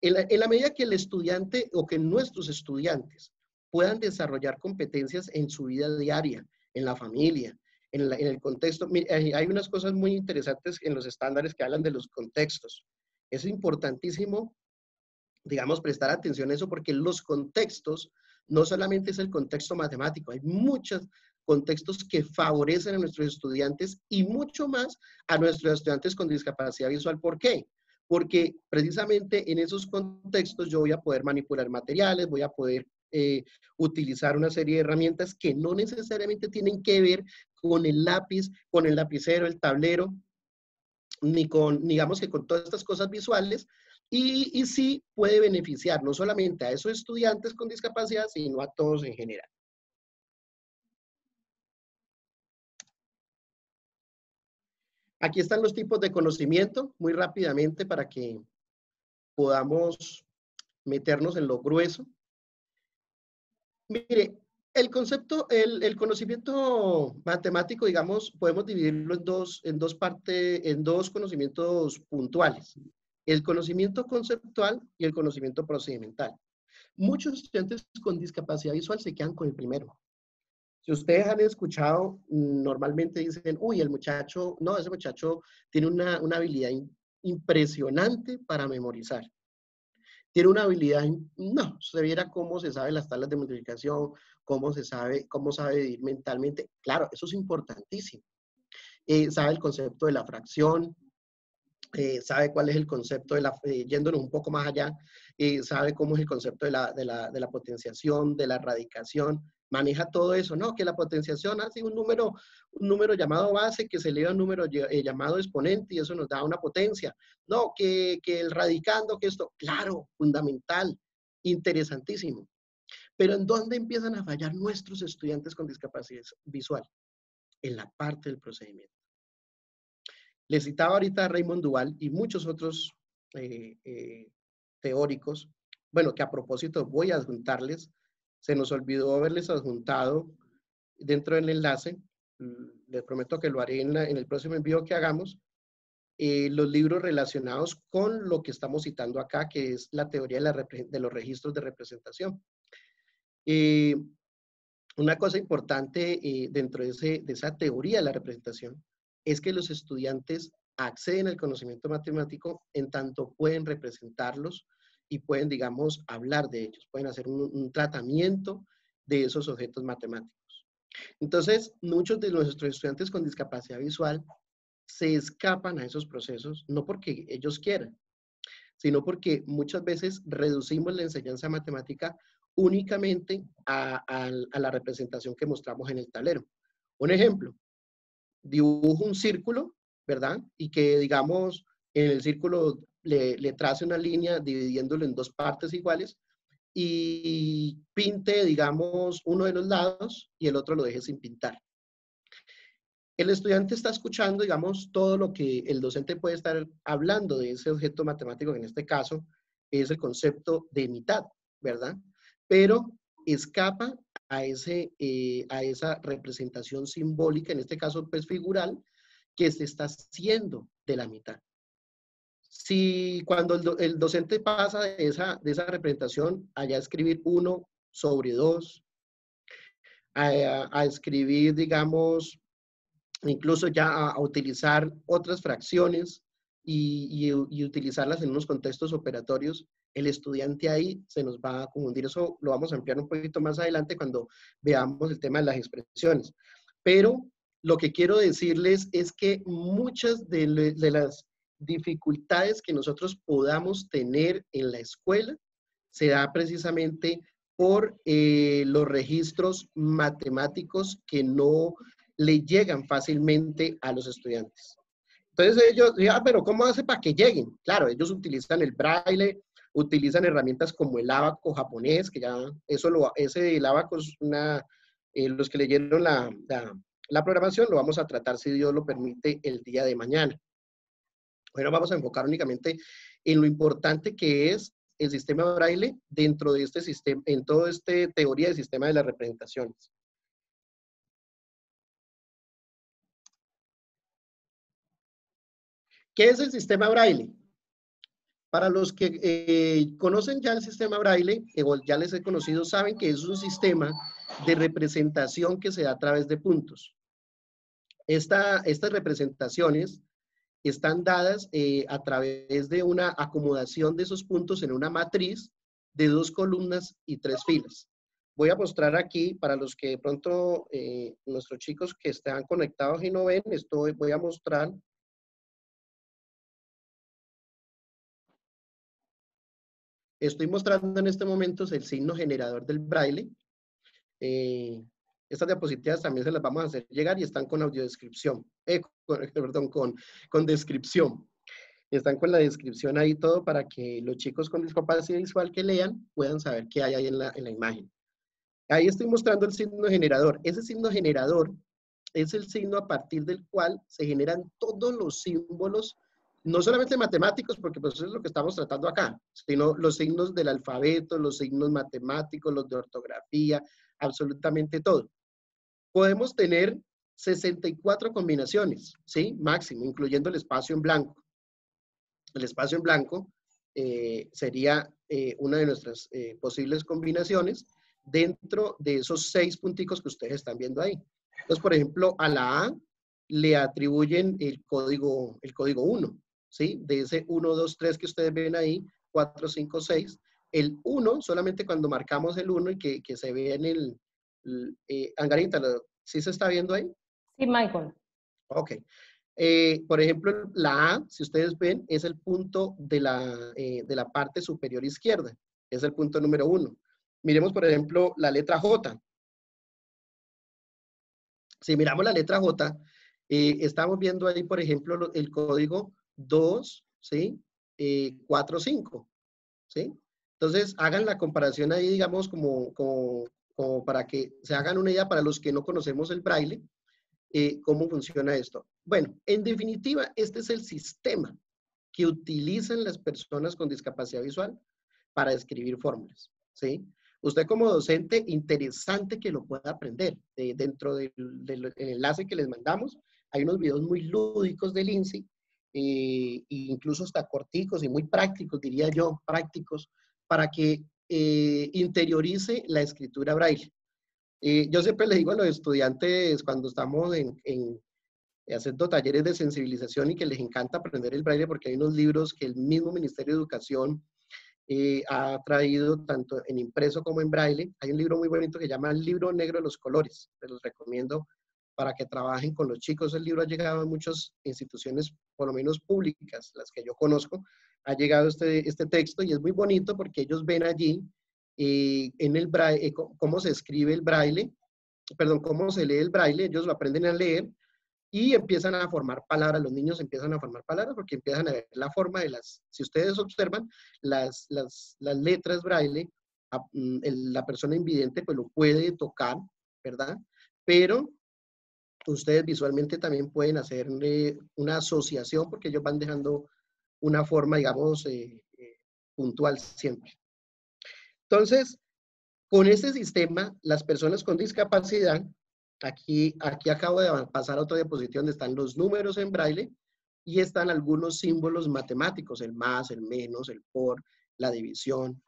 En la medida que el estudiante o que nuestros estudiantes puedan desarrollar competencias en su vida diaria, en la familia, en el contexto. Mira, hay unas cosas muy interesantes en los estándares que hablan de los contextos. Es importantísimo, digamos, prestar atención a eso porque los contextos no solamente es el contexto matemático, hay muchos contextos que favorecen a nuestros estudiantes y mucho más a nuestros estudiantes con discapacidad visual. ¿Por qué? Porque precisamente en esos contextos yo voy a poder manipular materiales, voy a poder utilizar una serie de herramientas que no necesariamente tienen que ver con el lápiz, con el lapicero, el tablero, ni con, digamos que con todas estas cosas visuales, y sí puede beneficiar no solamente a esos estudiantes con discapacidad, sino a todos en general. Aquí están los tipos de conocimiento, muy rápidamente para que podamos meternos en lo grueso. Mire, el concepto, el conocimiento matemático, digamos, podemos dividirlo en dos partes, en dos conocimientos puntuales. El conocimiento conceptual y el conocimiento procedimental. Muchos estudiantes con discapacidad visual se quedan con el primero. Si ustedes han escuchado, normalmente dicen, uy, el muchacho, no, ese muchacho tiene una habilidad impresionante para memorizar. Tiene una habilidad, no, se viera cómo se sabe las tablas de multiplicación, cómo sabe vivir mentalmente. Claro, eso es importantísimo. Sabe el concepto de la fracción, sabe cuál es el concepto de yéndonos un poco más allá, sabe cómo es el concepto de la potenciación, de la radicación, maneja todo eso, ¿no? Que la potenciación hace un número llamado base que se eleva a un número llamado exponente y eso nos da una potencia. No, que el radicando, que esto, claro, fundamental, interesantísimo. Pero ¿en dónde empiezan a fallar nuestros estudiantes con discapacidad visual? En la parte del procedimiento. Les citaba ahorita a Raymond Duval y muchos otros teóricos, bueno, que a propósito voy a adjuntarles, se nos olvidó haberles adjuntado dentro del enlace, les prometo que lo haré en el próximo envío que hagamos, los libros relacionados con lo que estamos citando acá, que es la teoría de los registros de representación. Una cosa importante dentro de esa teoría de la representación es que los estudiantes acceden al conocimiento matemático en tanto pueden representarlos y pueden, digamos, hablar de ellos, pueden hacer un tratamiento de esos objetos matemáticos. Entonces, muchos de nuestros estudiantes con discapacidad visual se escapan a esos procesos, no porque ellos quieran, sino porque muchas veces reducimos la enseñanza matemática únicamente a la representación que mostramos en el tablero. Un ejemplo, dibujo un círculo, ¿verdad? Y que, digamos, en el círculo le trace una línea dividiéndolo en dos partes iguales y pinte, digamos, uno de los lados y el otro lo deje sin pintar. El estudiante está escuchando, digamos, todo lo que el docente puede estar hablando de ese objeto matemático, que en este caso es el concepto de mitad, ¿verdad? Pero escapa a esa representación simbólica, en este caso, pues figural, que se está haciendo de la mitad. Si cuando el docente pasa de esa representación allá a escribir 1 sobre 2, a escribir, digamos, incluso ya a utilizar otras fracciones y utilizarlas en unos contextos operatorios, el estudiante ahí se nos va a confundir. Eso lo vamos a ampliar un poquito más adelante cuando veamos el tema de las expresiones. Pero lo que quiero decirles es que muchas de las dificultades que nosotros podamos tener en la escuela se da precisamente por los registros matemáticos que no le llegan fácilmente a los estudiantes. Entonces ellos, pero ¿cómo hace para que lleguen? Claro, ellos utilizan el braille, utilizan herramientas como el ábaco japonés, que ya ese el ábaco es los que leyeron la programación lo vamos a tratar, si Dios lo permite, el día de mañana. Bueno, vamos a enfocar únicamente en lo importante que es el sistema braille dentro de este sistema, en toda esta teoría del sistema de las representaciones. ¿Qué es el sistema braille? Para los que conocen ya el sistema braille, o ya les he conocido, saben que es un sistema de representación que se da a través de puntos. Estas representaciones están dadas a través de una acomodación de esos puntos en una matriz de 2 columnas y 3 filas. Voy a mostrar aquí, para los que de pronto, nuestros chicos que están conectados y no ven, voy a mostrar. Estoy mostrando en este momento el signo generador del braille. Estas diapositivas también se las vamos a hacer llegar y están con audiodescripción, perdón, con descripción. Están con la descripción ahí todo para que los chicos con discapacidad visual que lean puedan saber qué hay ahí en la imagen. Ahí estoy mostrando el signo generador. Ese signo generador es el signo a partir del cual se generan todos los símbolos, no solamente matemáticos, porque pues eso es lo que estamos tratando acá, sino los signos del alfabeto, los signos matemáticos, los de ortografía, absolutamente todo. Podemos tener 64 combinaciones, ¿sí? Máximo, incluyendo el espacio en blanco. El espacio en blanco sería una de nuestras posibles combinaciones dentro de esos 6 punticos que ustedes están viendo ahí. Entonces, por ejemplo, a la A le atribuyen el código 1, ¿sí? De ese 1, 2, 3 que ustedes ven ahí, 4, 5, 6. El 1, solamente cuando marcamos el 1 y que se ve en Angarita, ¿sí se está viendo ahí? Sí, Michael. Ok. Por ejemplo, la A, si ustedes ven, es el punto de la parte superior izquierda. Es el punto número 1. Miremos, por ejemplo, la letra J. Si miramos la letra J, estamos viendo ahí, por ejemplo, el código 2, ¿sí? 4, 5, ¿sí? Entonces, hagan la comparación ahí, digamos, como para que se hagan una idea para los que no conocemos el braille, cómo funciona esto. Bueno, en definitiva, este es el sistema que utilizan las personas con discapacidad visual para escribir fórmulas, ¿sí? Usted como docente, interesante que lo pueda aprender. Dentro del enlace que les mandamos, hay unos videos muy lúdicos del INSI, incluso hasta corticos y muy prácticos, diría yo, prácticos, para que interiorice la escritura braille. Yo siempre le digo a los estudiantes cuando estamos haciendo talleres de sensibilización y que les encanta aprender el braille porque hay unos libros que el mismo Ministerio de Educación ha traído tanto en impreso como en braille. Hay un libro muy bonito que se llama El Libro Negro de los Colores. Se los recomiendo para que trabajen con los chicos. El libro ha llegado a muchas instituciones, por lo menos públicas, las que yo conozco. Ha llegado este texto y es muy bonito porque ellos ven allí en el braille, cómo se escribe el braille, perdón, cómo se lee el braille. Ellos lo aprenden a leer y empiezan a formar palabras, los niños empiezan a formar palabras porque empiezan a ver la forma de si ustedes observan, las letras braille, la persona invidente pues lo puede tocar, ¿verdad? Pero ustedes visualmente también pueden hacer una asociación porque ellos van dejando una forma, digamos, puntual siempre. Entonces, con este sistema, las personas con discapacidad, aquí acabo de pasar a otra diapositiva donde están los números en braille y están algunos símbolos matemáticos, el más, el menos, el por, la división.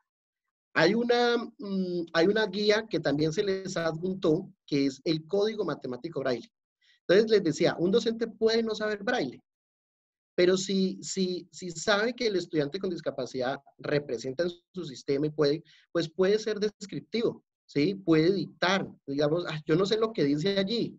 Hay una guía que también se les adjuntó, que es el código matemático braille. Entonces les decía, un docente puede no saber braille, pero si sabe que el estudiante con discapacidad representa en su sistema y pues puede ser descriptivo, ¿sí? Puede dictar, digamos, yo no sé lo que dice allí.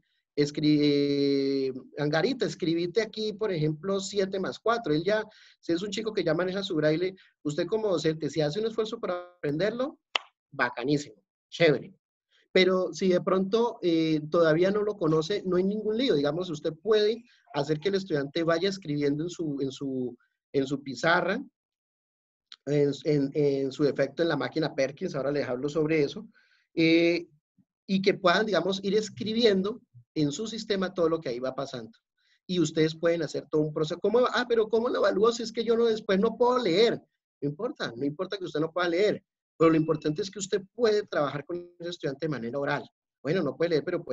Angarita, escribite aquí, por ejemplo, 7 más 4. Él ya, si es un chico que ya maneja su braille, usted como docente, si hace un esfuerzo para aprenderlo, bacanísimo, chévere. Pero si de pronto todavía no lo conoce, no hay ningún lío. Digamos, usted puede hacer que el estudiante vaya escribiendo en su pizarra, en su defecto en la máquina Perkins, ahora les hablo sobre eso, y que puedan, digamos, ir escribiendo en su sistema todo lo que ahí va pasando. Y ustedes pueden hacer todo un proceso. Pero ¿cómo lo evalúo si es que yo después no puedo leer? No importa que usted no pueda leer, pero lo importante es que usted puede trabajar con ese estudiante de manera oral. Bueno, no puede leer, pero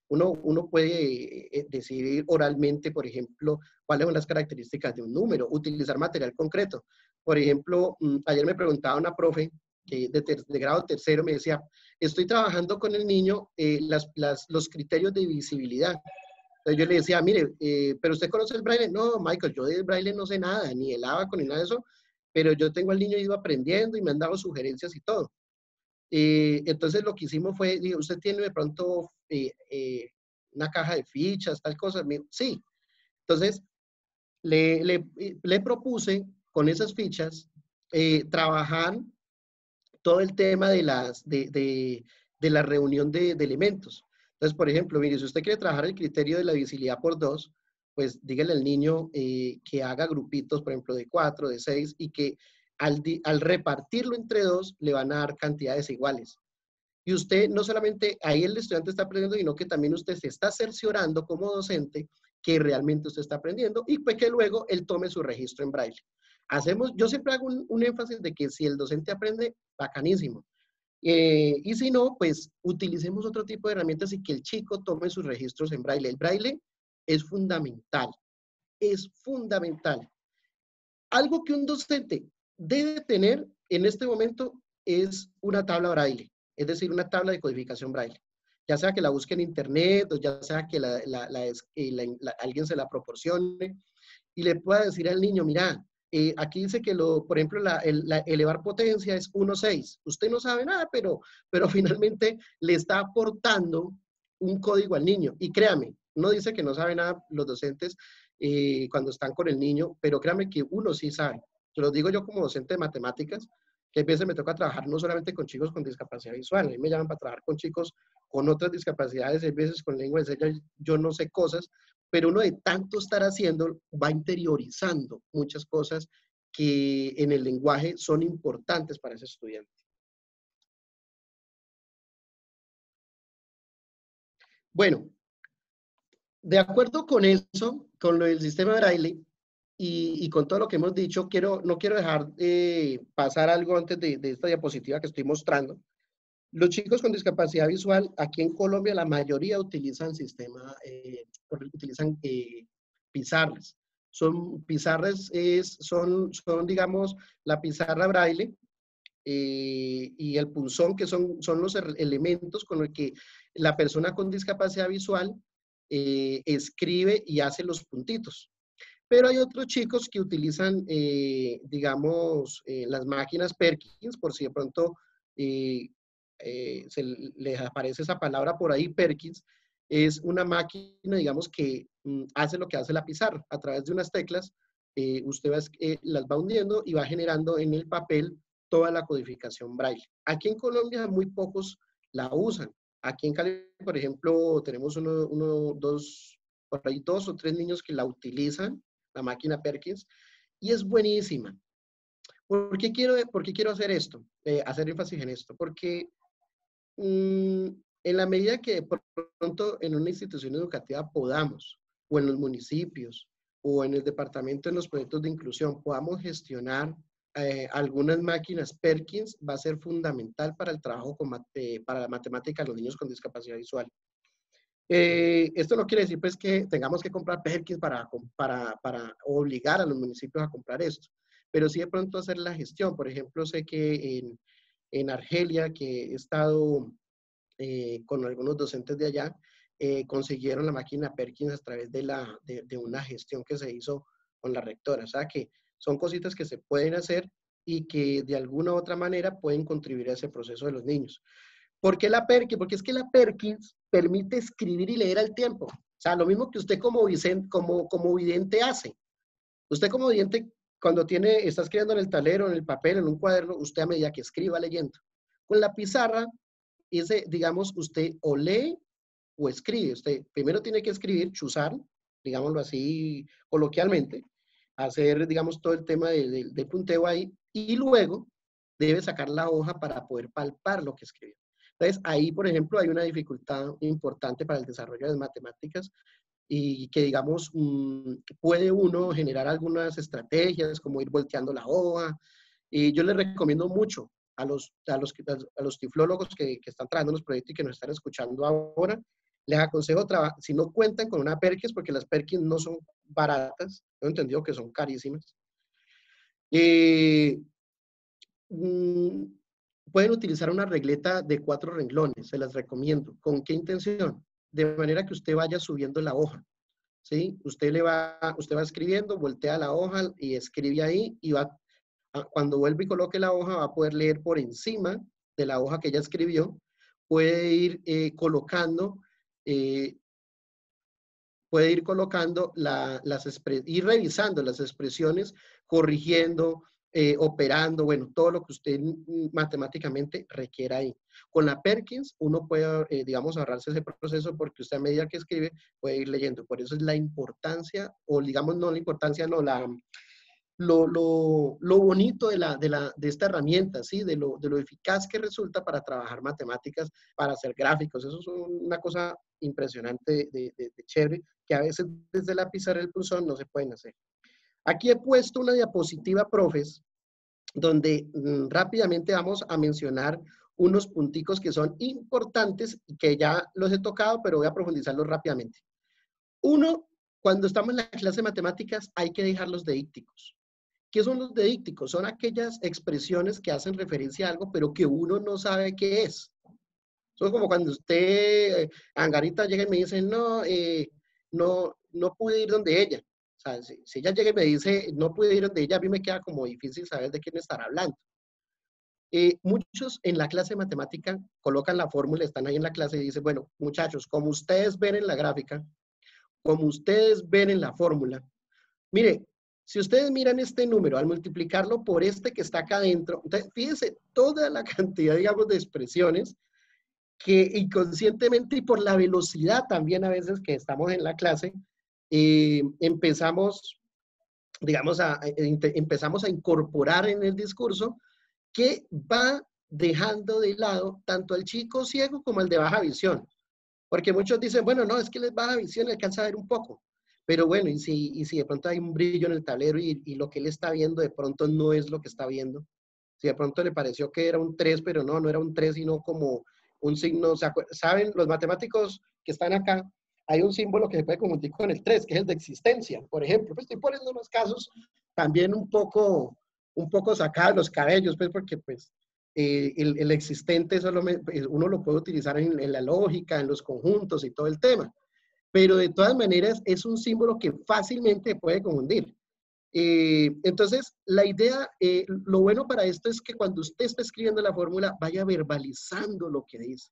uno puede decidir oralmente, por ejemplo, cuáles son las características de un número, utilizar material concreto. Por ejemplo, ayer me preguntaba una profe que de grado tercero, me decía, estoy trabajando con el niño los criterios de visibilidad. Entonces yo le decía, mire, ¿pero usted conoce el braille? No, Michael, yo del braille no sé nada, ni el abaco, ni nada de eso, pero yo tengo al niño ido aprendiendo y me han dado sugerencias y todo. Entonces lo que hicimos fue, digo, ¿usted tiene de pronto una caja de fichas, tal cosa? Me dijo, sí. Entonces le propuse con esas fichas trabajar todo el tema de la reunión de elementos. Entonces, por ejemplo, mire, si usted quiere trabajar el criterio de la visibilidad por 2, pues dígale al niño que haga grupitos, por ejemplo, de 4, de 6, y que al repartirlo entre 2, le van a dar cantidades iguales. Y usted no solamente, ahí el estudiante está aprendiendo, sino que también usted se está cerciorando como docente que realmente usted está aprendiendo y pues que luego él tome su registro en braille. Yo siempre hago un énfasis de que si el docente aprende, bacanísimo. Y si no, pues utilicemos otro tipo de herramientas y que el chico tome sus registros en braille. El braille es fundamental, es fundamental. Algo que un docente debe tener en este momento es una tabla braille, es decir, una tabla de codificación braille. Ya sea que la busque en internet o ya sea que alguien se la proporcione y le pueda decir al niño, mira, aquí dice que, por ejemplo, elevar potencia es 1.6. Usted no sabe nada, pero finalmente le está aportando un código al niño. Y créame, uno dice que no sabe nada los docentes cuando están con el niño, pero créame que uno sí sabe. Se lo digo yo como docente de matemáticas, que a veces me toca trabajar no solamente con chicos con discapacidad visual, a mí me llaman para trabajar con chicos con otras discapacidades, a veces con lengua de señas, yo no sé cosas, pero uno de tanto estar haciendo va interiorizando muchas cosas que en el lenguaje son importantes para ese estudiante. Bueno, de acuerdo con eso, con lo del sistema de braille y con todo lo que hemos dicho, no quiero dejar pasar algo antes de esta diapositiva que estoy mostrando. Los chicos con discapacidad visual, aquí en Colombia, la mayoría utilizan pizarras. Son pizarras, digamos, la pizarra braille y el punzón, que son los elementos con los que la persona con discapacidad visual escribe y hace los puntitos. Pero hay otros chicos que utilizan, digamos, las máquinas Perkins, por si de pronto se les aparece esa palabra por ahí, Perkins. Es una máquina, digamos, que hace lo que hace la pizarra. A través de unas teclas, usted las va hundiendo y va generando en el papel toda la codificación braille. Aquí en Colombia muy pocos la usan. Aquí en Cali, por ejemplo, tenemos por ahí 2 o 3 niños que la utilizan, la máquina Perkins, y es buenísima. ¿Por qué quiero hacer esto? Hacer énfasis en esto. Porque en la medida que de pronto en una institución educativa podamos, o en los municipios, o en el departamento, en los proyectos de inclusión, podamos gestionar algunas máquinas Perkins, va a ser fundamental para el trabajo para la matemática de los niños con discapacidad visual. Esto no quiere decir pues que tengamos que comprar Perkins para obligar a los municipios a comprar esto, pero sí de pronto hacer la gestión. Por ejemplo, sé que en Argelia, que he estado con algunos docentes de allá, consiguieron la máquina Perkins a través de una gestión que se hizo con la rectora. O sea que son cositas que se pueden hacer y que de alguna u otra manera pueden contribuir a ese proceso de los niños. ¿Por qué la Perkins? Porque es que la Perkins permite escribir y leer al tiempo. O sea, lo mismo que usted como vidente hace. Usted como vidente, cuando está escribiendo en el tablero, en el papel, en un cuaderno, usted a medida que escriba leyendo. Con la pizarra, digamos, usted o lee o escribe. Usted primero tiene que escribir, chuzar, digámoslo así coloquialmente, hacer, digamos, todo el tema de punteo ahí, y luego debe sacar la hoja para poder palpar lo que escribió. Entonces, ahí, por ejemplo, hay una dificultad importante para el desarrollo de matemáticas y que, digamos, puede uno generar algunas estrategias como ir volteando la hoja. Y yo les recomiendo mucho a los tiflólogos que están trabajando en los proyectos y que nos están escuchando ahora, les aconsejo si no cuentan con una Perkins, porque las Perkins no son baratas, he entendido que son carísimas. Pueden utilizar una regleta de 4 renglones, se las recomiendo. ¿Con qué intención? De manera que usted vaya subiendo la hoja, ¿sí? Usted va escribiendo, voltea la hoja y escribe ahí, y cuando vuelve y coloque la hoja, va a poder leer por encima de la hoja que ya escribió. Puede ir colocando, ir revisando las expresiones, corrigiendo, operando, bueno, todo lo que usted matemáticamente requiera ahí. Con la Perkins uno puede, digamos, ahorrarse ese proceso, porque usted a medida que escribe puede ir leyendo. Por eso es la importancia, o digamos, no la importancia, no, lo bonito de esta herramienta, ¿sí? De lo eficaz que resulta para trabajar matemáticas, para hacer gráficos. Eso es una cosa impresionante de chévere, que a veces desde la pizarra del punzón no se pueden hacer. Aquí he puesto una diapositiva, profes, donde rápidamente vamos a mencionar unos punticos que son importantes y que ya los he tocado, pero voy a profundizarlos rápidamente. Uno, cuando estamos en la clase de matemáticas, hay que dejar los deícticos. ¿Qué son los deícticos? Son aquellas expresiones que hacen referencia a algo, pero que uno no sabe qué es. Son como cuando usted, Angarita, llega y me dice, no, no pude ir donde ella. O sea, si ella llega y me dice, no pude ir donde ella, a mí me queda como difícil saber de quién estará hablando. Muchos en la clase de matemática colocan la fórmula, están ahí en la clase y dicen, bueno, muchachos, como ustedes ven en la gráfica, como ustedes ven en la fórmula, mire, si ustedes miran este número, al multiplicarlo por este que está acá adentro, entonces fíjense toda la cantidad, digamos, de expresiones que inconscientemente y por la velocidad también a veces que estamos en la clase, empezamos, digamos, empezamos a incorporar en el discurso, que va dejando de lado tanto al chico ciego como al de baja visión. Porque muchos dicen, bueno, no, es que les baja visión, le alcanza a ver un poco. Pero bueno, y si de pronto hay un brillo en el tablero y lo que él está viendo de pronto no es lo que está viendo. Si de pronto le pareció que era un 3, pero no era un 3, sino como un signo. ¿Saben los matemáticos que están acá? Hay un símbolo que se puede confundir con el 3, que es el de existencia, por ejemplo. Pues estoy poniendo unos casos también un poco sacados los cabellos, pues porque pues el existente uno lo puede utilizar en la lógica, en los conjuntos y todo el tema. Pero de todas maneras es un símbolo que fácilmente puede confundir. Entonces, la idea, lo bueno para esto es que cuando usted está escribiendo la fórmula, vaya verbalizando lo que dice.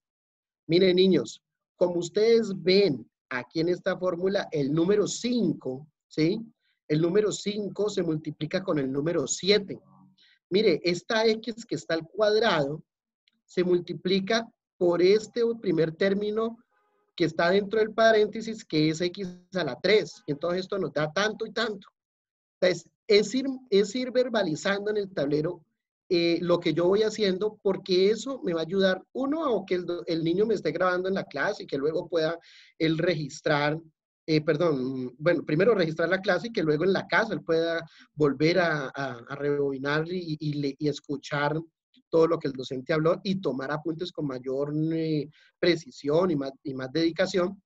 Miren, niños, como ustedes ven aquí en esta fórmula, el número 5, ¿sí? El número 5 se multiplica con el número 7. Mire, esta X que está al cuadrado se multiplica por este primer término que está dentro del paréntesis, que es X a la 3. Y entonces esto nos da tanto y tanto. Entonces, es ir verbalizando en el tablero lo que yo voy haciendo, porque eso me va a ayudar, uno, a que el niño me esté grabando en la clase y que luego pueda él registrar, bueno, primero registrar la clase y que luego en la casa él pueda volver a rebobinar y escuchar todo lo que el docente habló y tomar apuntes con mayor precisión y más dedicación.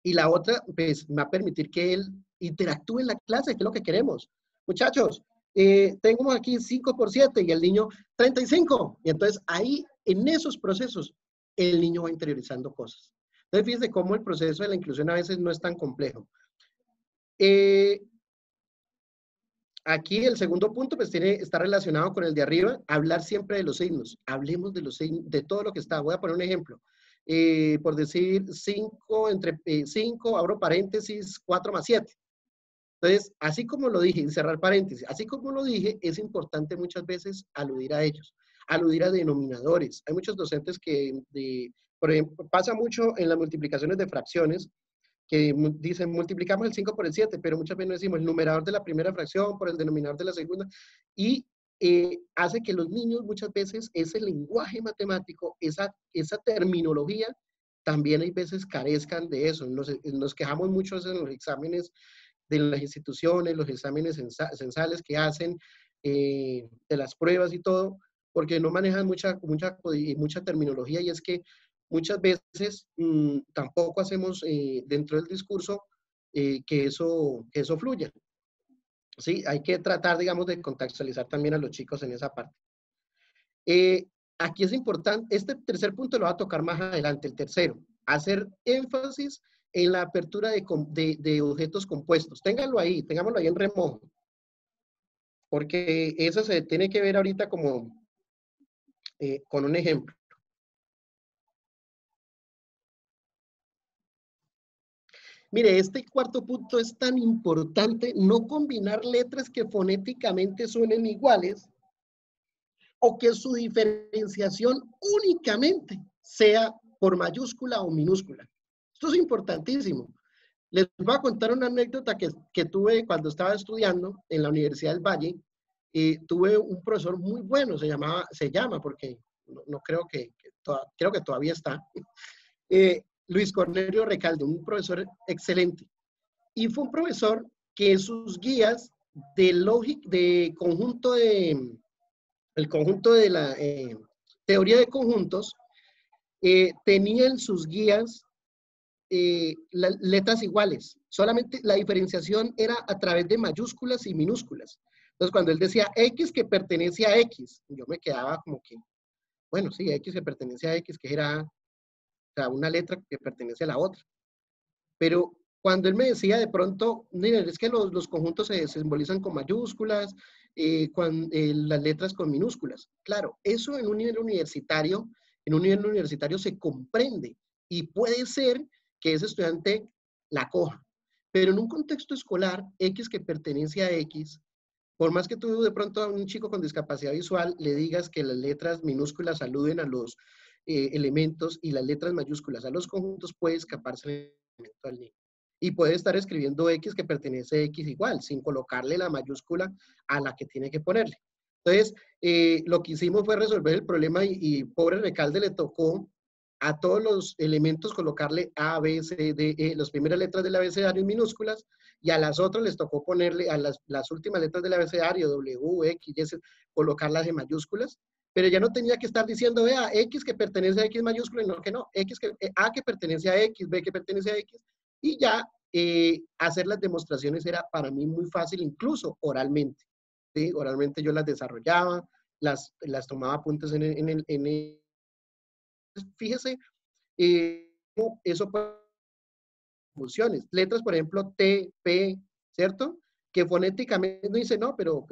Y la otra, pues, va a permitir que él interactúe en la clase, que es lo que queremos. Muchachos, tengo aquí 5 por 7 y el niño 35. Y entonces ahí, en esos procesos, el niño va interiorizando cosas. Entonces, fíjense cómo el proceso de la inclusión a veces no es tan complejo. Aquí el segundo punto pues está relacionado con el de arriba, hablar siempre de los signos. Hablemos de los signos, de todo lo que está. Voy a poner un ejemplo. Por decir 5 entre 5, abro paréntesis, 4 más 7. Entonces, así como lo dije, cerrar paréntesis, así como lo dije, es importante muchas veces aludir a ellos, aludir a denominadores. Hay muchos docentes que, por ejemplo, pasa mucho en las multiplicaciones de fracciones, que dicen multiplicamos el 5 por el 7, pero muchas veces no decimos el numerador de la primera fracción por el denominador de la segunda, y hace que los niños muchas veces ese lenguaje matemático, esa terminología, también hay veces carezcan de eso. Nos quejamos mucho en los exámenes de las instituciones, los exámenes censales que hacen, de las pruebas y todo, porque no manejan mucha terminología, y es que muchas veces tampoco hacemos dentro del discurso que eso fluya. Sí, hay que tratar, digamos, de contextualizar también a los chicos en esa parte. Aquí es importante, este tercer punto lo va a tocar más adelante, el tercero, hacer énfasis en la apertura de objetos compuestos. Ténganlo ahí, tengámoslo ahí en remojo, porque eso se tiene que ver ahorita como con un ejemplo. Mire, este cuarto punto es tan importante, no combinar letras que fonéticamente suenen iguales o que su diferenciación únicamente sea por mayúscula o minúscula. Esto es importantísimo. Les voy a contar una anécdota que tuve cuando estaba estudiando en la Universidad del Valle. Tuve un profesor muy bueno, se llama porque no creo creo que todavía está, Luis Cornelio Recalde, un profesor excelente. Y fue un profesor que sus guías de conjunto el conjunto de la teoría de conjuntos, tenían sus guías letras iguales. Solamente la diferenciación era a través de mayúsculas y minúsculas. Entonces, cuando él decía X que pertenece a X, yo me quedaba como que, bueno, sí, X que pertenece a X, que era, o sea, una letra que pertenece a la otra. Pero cuando él me decía de pronto, miren, es que los conjuntos se simbolizan con mayúsculas, las letras con minúsculas. Claro, eso en un nivel universitario se comprende y puede ser que ese estudiante la coja. Pero en un contexto escolar, X que pertenece a X, por más que tú de pronto a un chico con discapacidad visual le digas que las letras minúsculas aluden a los elementos y las letras mayúsculas a los conjuntos, puede escaparse el elemento al niño. Y puede estar escribiendo X que pertenece a X igual, sin colocarle la mayúscula a la que tiene que ponerle. Entonces, lo que hicimos fue resolver el problema y pobre Recalde le tocó a todos los elementos colocarle A, B, C, D, E, las primeras letras del abecedario en minúsculas, y a las otras les tocó ponerle a las últimas letras del abecedario, W, X, Y, colocarlas en mayúsculas, pero ya no tenía que estar diciendo, vea, X que pertenece a X mayúscula, no, que no, A que pertenece a X, B que pertenece a X, y ya hacer las demostraciones era para mí muy fácil, incluso oralmente. ¿Sí? Oralmente yo las desarrollaba, las tomaba apuntes fíjese, cómo eso puede confusiones. Letras, por ejemplo, T, P, ¿cierto? Que fonéticamente no dice, no, pero,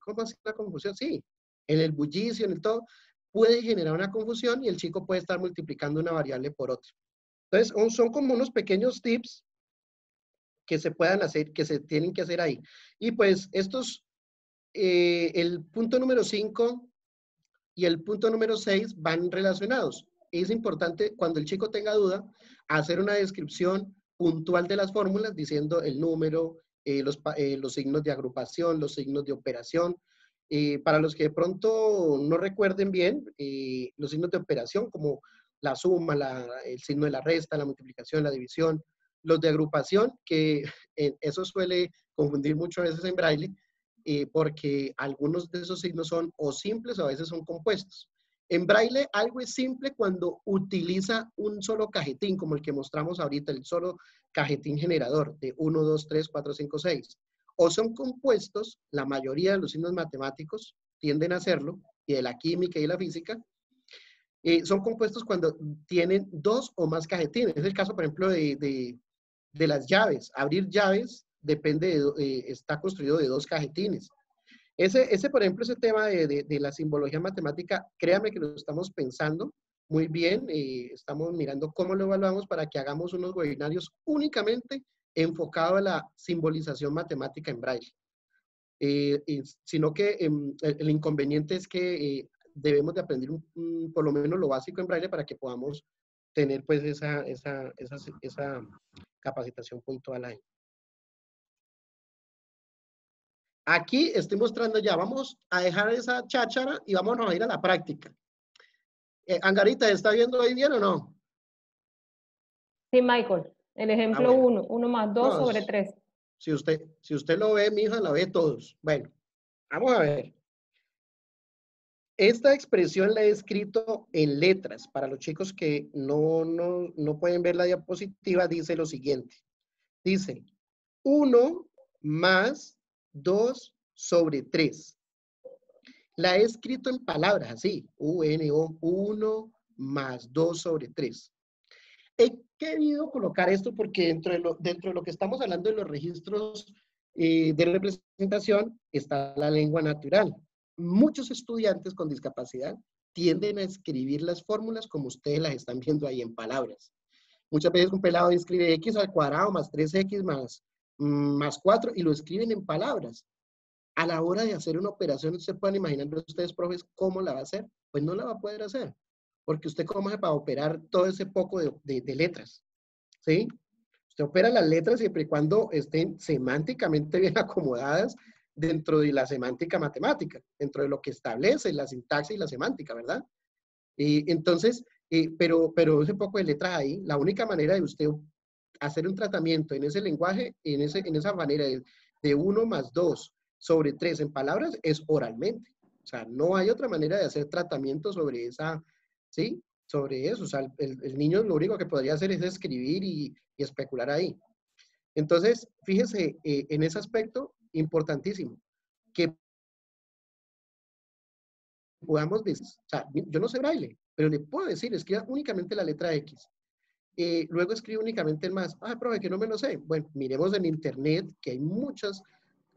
¿cómo hace una confusión? Sí, en el bullicio, en el todo, puede generar una confusión y el chico puede estar multiplicando una variable por otra. Entonces, son como unos pequeños tips que se puedan hacer, que se tienen que hacer ahí. Y pues estos, el punto número 5 y el punto número 6 van relacionados. Es importante, cuando el chico tenga duda, hacer una descripción puntual de las fórmulas, diciendo el número, los signos de agrupación, los signos de operación. Para los que de pronto no recuerden bien, los signos de operación, como la suma, el signo de la resta, la multiplicación, la división. Los de agrupación, que eso suele confundir mucho a veces en braille, porque algunos de esos signos son o simples o a veces son compuestos. En braille algo es simple cuando utiliza un solo cajetín, como el que mostramos ahorita, el solo cajetín generador de 1, 2, 3, 4, 5, 6. O son compuestos, la mayoría de los signos matemáticos tienden a hacerlo, y de la química y de la física, son compuestos cuando tienen dos o más cajetines. Es el caso, por ejemplo, de las llaves. Abrir llaves depende está construido de dos cajetines. Ese, por ejemplo, ese tema de la simbología matemática, créame que lo estamos pensando muy bien. Estamos mirando cómo lo evaluamos para que hagamos unos webinarios únicamente enfocados a la simbolización matemática en braille. Sino que el inconveniente es que debemos de aprender por lo menos lo básico en braille para que podamos tener pues esa capacitación puntual ahí. Aquí estoy mostrando ya, vamos a dejar esa cháchara y vamos a ir a la práctica. Angarita, ¿está viendo ahí bien o no? Sí, Michael. El ejemplo Bueno. 1 más 2 No, sobre 3. si usted lo ve, mi hija la ve todos. Bueno, vamos a ver. Esta expresión la he escrito en letras. Para los chicos que no pueden ver la diapositiva, dice lo siguiente. Dice 1 más 2 sobre 3. La he escrito en palabras, así, UNO, 1 más 2 sobre 3. He querido colocar esto porque dentro de lo que estamos hablando de los registros de representación está la lengua natural. Muchos estudiantes con discapacidad tienden a escribir las fórmulas como ustedes las están viendo ahí en palabras. Muchas veces un pelado escribe x al cuadrado más 3x más 4 y lo escriben en palabras. A la hora de hacer una operación, ¿se pueden imaginar ustedes, profes, cómo la va a hacer? Pues no la va a poder hacer, porque usted cómo hace para operar todo ese poco de letras, ¿sí? Usted opera las letras siempre y cuando estén semánticamente bien acomodadas dentro de la semántica matemática, dentro de lo que establece la sintaxis y la semántica, ¿verdad? Entonces, pero ese poco de letras ahí, la única manera de usted hacer un tratamiento en ese lenguaje, en esa manera de 1 más 2 sobre 3 en palabras, es oralmente. O sea, no hay otra manera de hacer tratamiento sobre esa, ¿sí? Sobre eso. O sea, el niño lo único que podría hacer es escribir y especular ahí. Entonces, fíjese, en ese aspecto, importantísimo, que podamos decir, o sea, yo no sé braille, pero le puedo decir, escriba únicamente la letra X. Luego escribe únicamente el más. Ah, profe, que no me lo sé. Bueno, miremos en internet, que hay muchas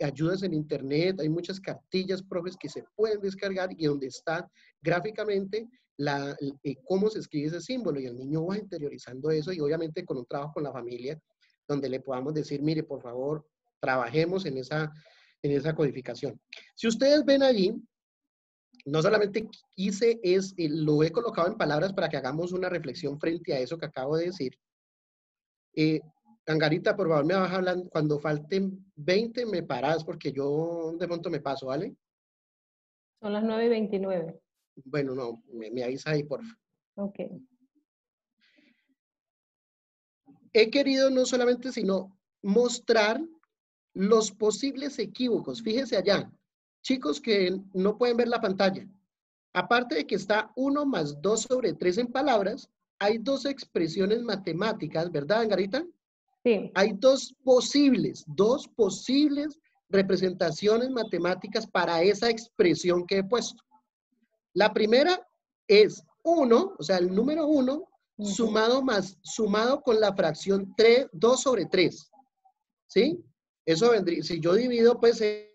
ayudas en internet, hay muchas cartillas, profes, que se pueden descargar y donde está gráficamente cómo se escribe ese símbolo y el niño va interiorizando eso y obviamente con un trabajo con la familia donde le podamos decir, mire, por favor, trabajemos en esa codificación. Si ustedes ven allí, no solamente lo he colocado en palabras para que hagamos una reflexión frente a eso que acabo de decir. Angarita, por favor, me vas hablando, cuando falten 20 me paras porque yo de pronto me paso, ¿vale? Son las 9:29. Bueno, no, me avisa ahí, por favor. Ok. He querido no solamente, sino mostrar los posibles equívocos. Fíjense allá, chicos que no pueden ver la pantalla. Aparte de que está 1 más 2 sobre 3 en palabras, hay dos expresiones matemáticas, ¿verdad, Angarita? Sí. Hay dos posibles representaciones matemáticas para esa expresión que he puesto. La primera es 1, o sea, el número 1, sumado con la fracción 3, 2 sobre 3. ¿Sí? Eso vendría, si yo divido, pues, es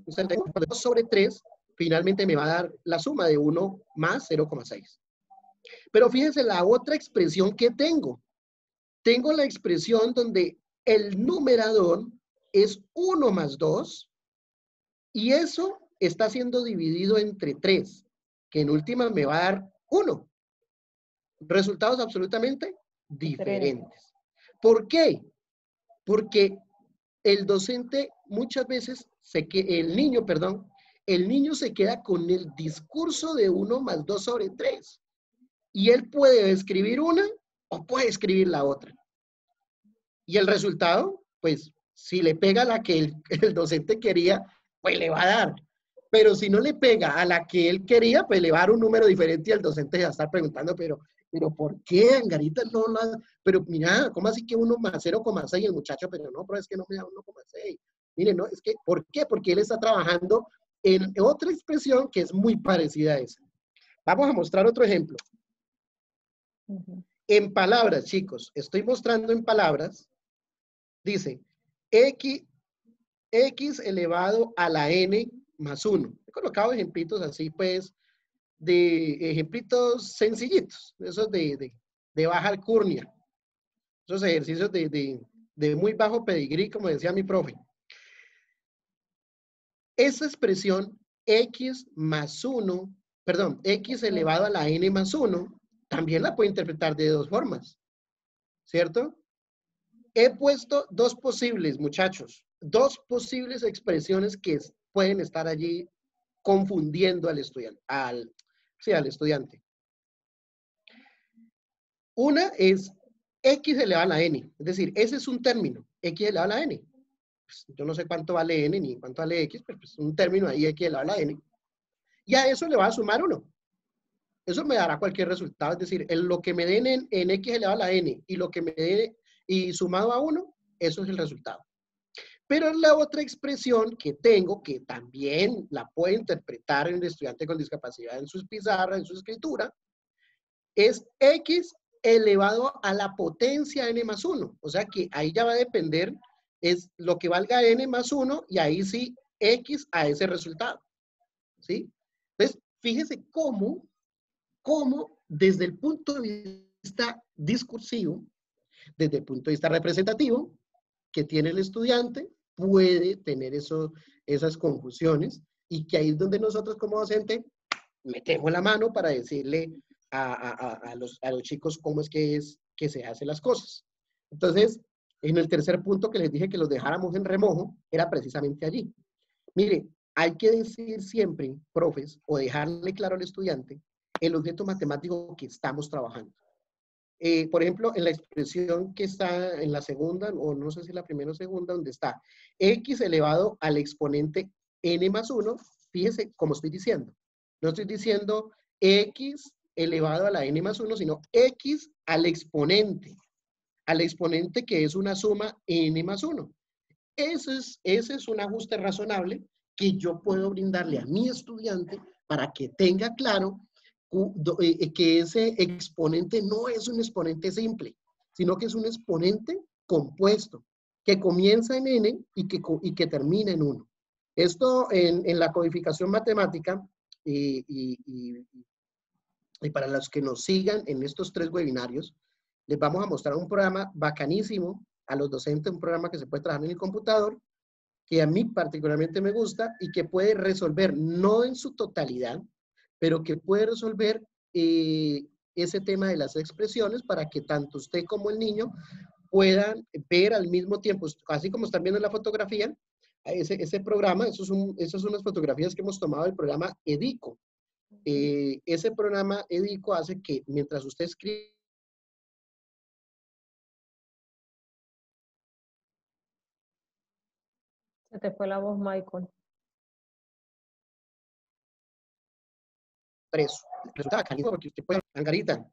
2 sobre 3, finalmente me va a dar la suma de 1 más 0,6. Pero fíjense la otra expresión que tengo. Tengo la expresión donde el numerador es 1 más 2 y eso está siendo dividido entre 3, que en última me va a dar 1. Resultados absolutamente diferentes. ¿Por qué? Porque el docente muchas veces, el niño se queda con el discurso de 1 más 2 sobre 3. Y él puede escribir una o puede escribir la otra. Y el resultado, pues, si le pega a la que el docente quería, pues le va a dar. Pero si no le pega a la que él quería, pues le va a dar un número diferente y el docente se va a estar preguntando, pero ¿por qué, Angarita? No, pero mira, ¿cómo así que 1 más 0,6 el muchacho? Pero no, pero es que no me da 1,6. Mire, no, es que, ¿por qué? Porque él está trabajando en otra expresión que es muy parecida a esa. Vamos a mostrar otro ejemplo. En palabras, chicos, estoy mostrando en palabras. Dice, x elevado a la n más 1. He colocado ejemplitos así, pues, de ejemplitos sencillitos, esos de baja alcurnia, esos ejercicios de muy bajo pedigrí, como decía mi profe. Esa expresión x más 1, perdón, x elevado a la n más 1, también la puedo interpretar de dos formas, ¿cierto? He puesto dos posibles, muchachos, dos posibles expresiones que pueden estar allí confundiendo al estudiante, al estudiante. Una es x elevado a la n, es decir, ese es un término, x elevado a la n. Pues, yo no sé cuánto vale n ni cuánto vale x, pero es un término ahí, x elevado a la n. Y a eso le va a sumar 1. Eso me dará cualquier resultado, es decir, lo que me den en x elevado a la n y lo que me dé y sumado a 1, eso es el resultado. Pero la otra expresión que tengo, que también la puede interpretar el estudiante con discapacidad en sus pizarras, en su escritura, es x elevado a la potencia n más 1. O sea que ahí ya va a depender, es lo que valga n más 1 y ahí sí x a ese resultado. ¿Sí? Entonces, fíjese cómo desde el punto de vista discursivo, desde el punto de vista representativo que tiene el estudiante, puede tener esas confusiones y que ahí es donde nosotros como docente metemos la mano para decirle a los chicos cómo es que se hacen las cosas. Entonces, en el tercer punto que les dije que los dejáramos en remojo, era precisamente allí. Mire, hay que decir siempre, profes, o dejarle claro al estudiante el objeto matemático que estamos trabajando. Por ejemplo, en la expresión que está en la segunda, o no sé si la primera o segunda, donde está x elevado al exponente n más 1, fíjese cómo estoy diciendo. No estoy diciendo x elevado a la n más 1, sino x al exponente que es una suma n más 1. Ese es un ajuste razonable que yo puedo brindarle a mi estudiante para que tenga claro que ese exponente no es un exponente simple, sino que es un exponente compuesto, que comienza en n y que termina en 1. Esto en la codificación matemática y para los que nos sigan en estos 3 webinarios, les vamos a mostrar un programa bacanísimo a los docentes, un programa que se puede trabajar en el computador, que a mí particularmente me gusta y que puede resolver, no en su totalidad, pero que puede resolver ese tema de las expresiones para que tanto usted como el niño puedan ver al mismo tiempo, así como están viendo en la fotografía, ese programa, esas son unas fotografías que hemos tomado del programa EDICO. Ese programa EDICO hace que mientras usted escribe, Se te fue la voz, Michael. preso. Resulta bacanísimo porque usted puede, Angarita,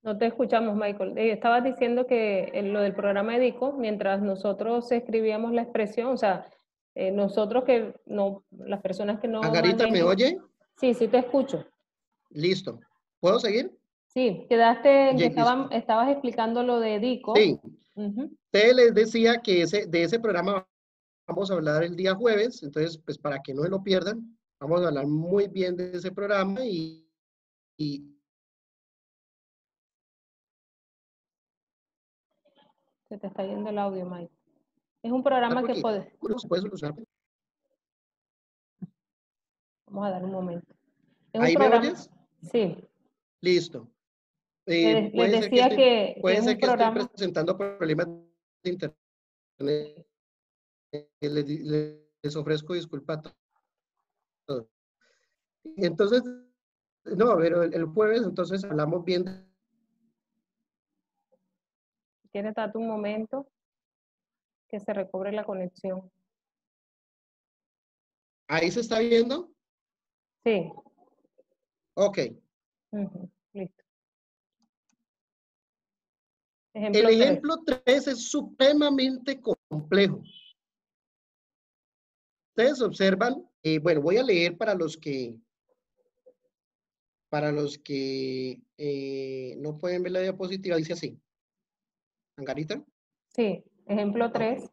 No te escuchamos, Michael. Estabas diciendo que lo del programa EDICO, mientras nosotros escribíamos la expresión, o sea, nosotros que no, las personas que no Angarita, ¿me manejen. oye? Sí, sí te escucho. Listo. ¿Puedo seguir? Sí, quedaste en que Listo. estabas explicando lo de EDICO. Sí. Ujú. Te les decía que de ese programa vamos a hablar el día jueves, entonces, pues para que no se lo pierdan, vamos a hablar muy bien de ese programa y Se te está yendo el audio, Michael. Es un programa que porque puede. uno se puede solucionar. Vamos a dar un momento. Es un ¿Ahí me programa. oyes? Sí, Listo. les decía que Puede es ser un que estoy programa. presentando problemas de internet. Les ofrezco disculpas a todos. Entonces, no, pero el jueves entonces hablamos bien. Si quieres, date un momento que se recobre la conexión. ¿Ahí se está viendo? Sí. Ok. Ujú, listo. El Ejemplo 3. ejemplo 3 es supremamente complejo. Ustedes observan, bueno, voy a leer para los que no pueden ver la diapositiva, dice así. ¿Angarita? Sí, ejemplo Ok. 3.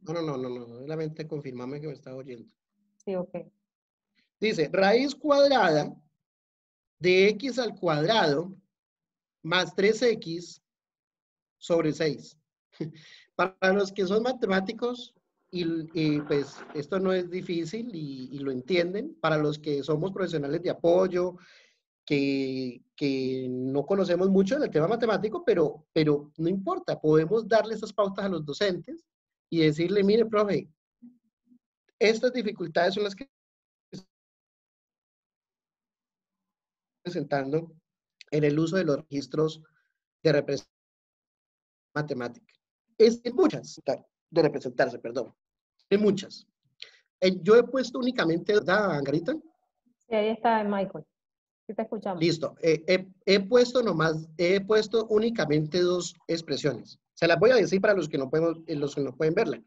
No, solamente confirmame que me está oyendo. Sí, ok. Dice, raíz cuadrada de x al cuadrado más 3x sobre 6. Para los que son matemáticos, pues esto no es difícil y lo entienden. Para los que somos profesionales de apoyo, que no conocemos mucho del tema matemático, pero no importa, podemos darle esas pautas a los docentes y decirle, mire, profe, estas dificultades son las que estoy presentando en el uso de los registros de representación matemática. Es en muchas, de representarse, perdón, en muchas. Yo he puesto únicamente, ¿verdad, Angarita? Sí, ahí está Michael. Sí te escuchamos. Listo. He puesto únicamente dos expresiones. Se las voy a decir para los que no los que no pueden verla.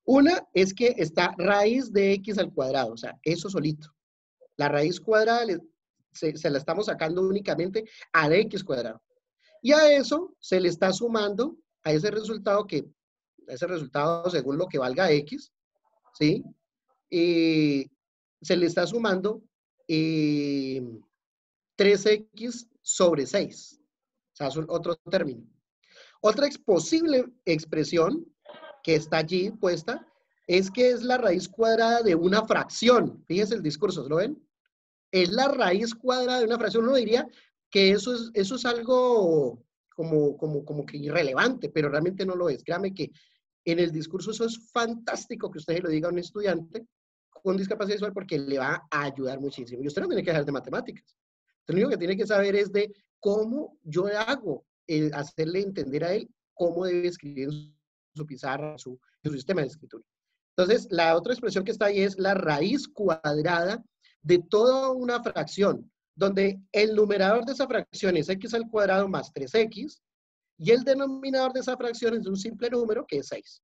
Una es que está raíz de x al cuadrado, o sea, eso solito. La raíz cuadrada se la estamos sacando únicamente al x cuadrado. Y a eso se le está sumando a ese resultado según lo que valga x, ¿sí? Y se le está sumando eh, 3x sobre 6. O sea, es otro término. Otra posible expresión que está allí puesta es que es la raíz cuadrada de una fracción. Fíjense el discurso, ¿lo ven? Es la raíz cuadrada de una fracción. Uno diría que eso es algo como que irrelevante, pero realmente no lo es. Créame que en el discurso eso es fantástico que usted lo diga a un estudiante con discapacidad visual porque le va a ayudar muchísimo. Y usted no tiene que dejar de matemáticas. Lo único que tiene que saber es de cómo yo hago hacerle entender a él cómo debe escribir en su pizarra, en su sistema de escritura. Entonces, la otra expresión que está ahí es la raíz cuadrada de toda una fracción, donde el numerador de esa fracción es x al cuadrado más 3x, y el denominador de esa fracción es un simple número que es 6.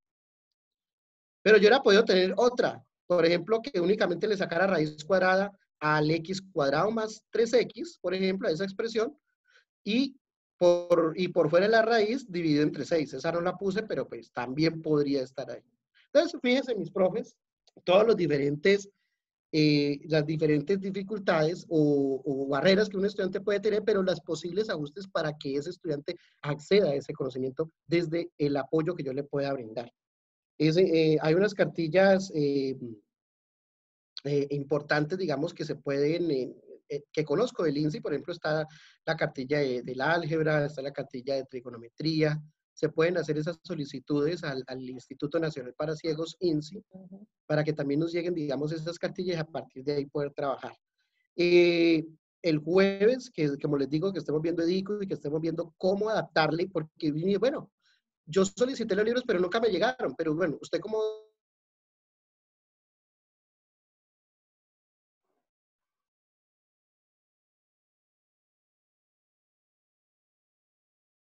Pero yo hubiera podido tener otra, por ejemplo, que únicamente le sacara raíz cuadrada al x cuadrado más 3x, por ejemplo, a esa expresión, y por fuera de la raíz dividido entre 6. Esa no la puse, pero pues también podría estar ahí. Entonces, fíjense, mis profes, todos los diferentes, las diferentes dificultades o barreras que un estudiante puede tener, pero las posibles ajustes para que ese estudiante acceda a ese conocimiento desde el apoyo que yo le pueda brindar. Hay unas cartillas importantes, digamos, que se pueden, que conozco del INSI, por ejemplo, está la cartilla del álgebra, está la cartilla de trigonometría, se pueden hacer esas solicitudes al Instituto Nacional para Ciegos, INSI, para que también nos lleguen, digamos, esas cartillas y a partir de ahí poder trabajar. Eh, el jueves, que como les digo, que estemos viendo EDICO y que estemos viendo cómo adaptarle, porque, bueno, yo solicité los libros, pero nunca me llegaron, pero bueno, usted como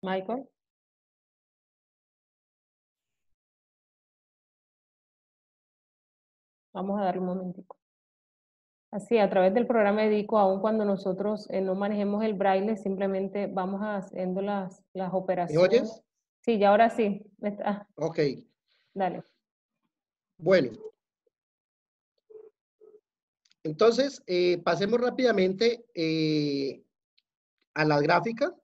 Michael. Vamos a darle un momentico. Así, a través del programa Edico, aun cuando nosotros no manejemos el braille, simplemente vamos haciendo las ¿Me operaciones. oyes? Sí, y ahora sí. Ok. Dale. Bueno. Entonces, pasemos rápidamente a la gráfica.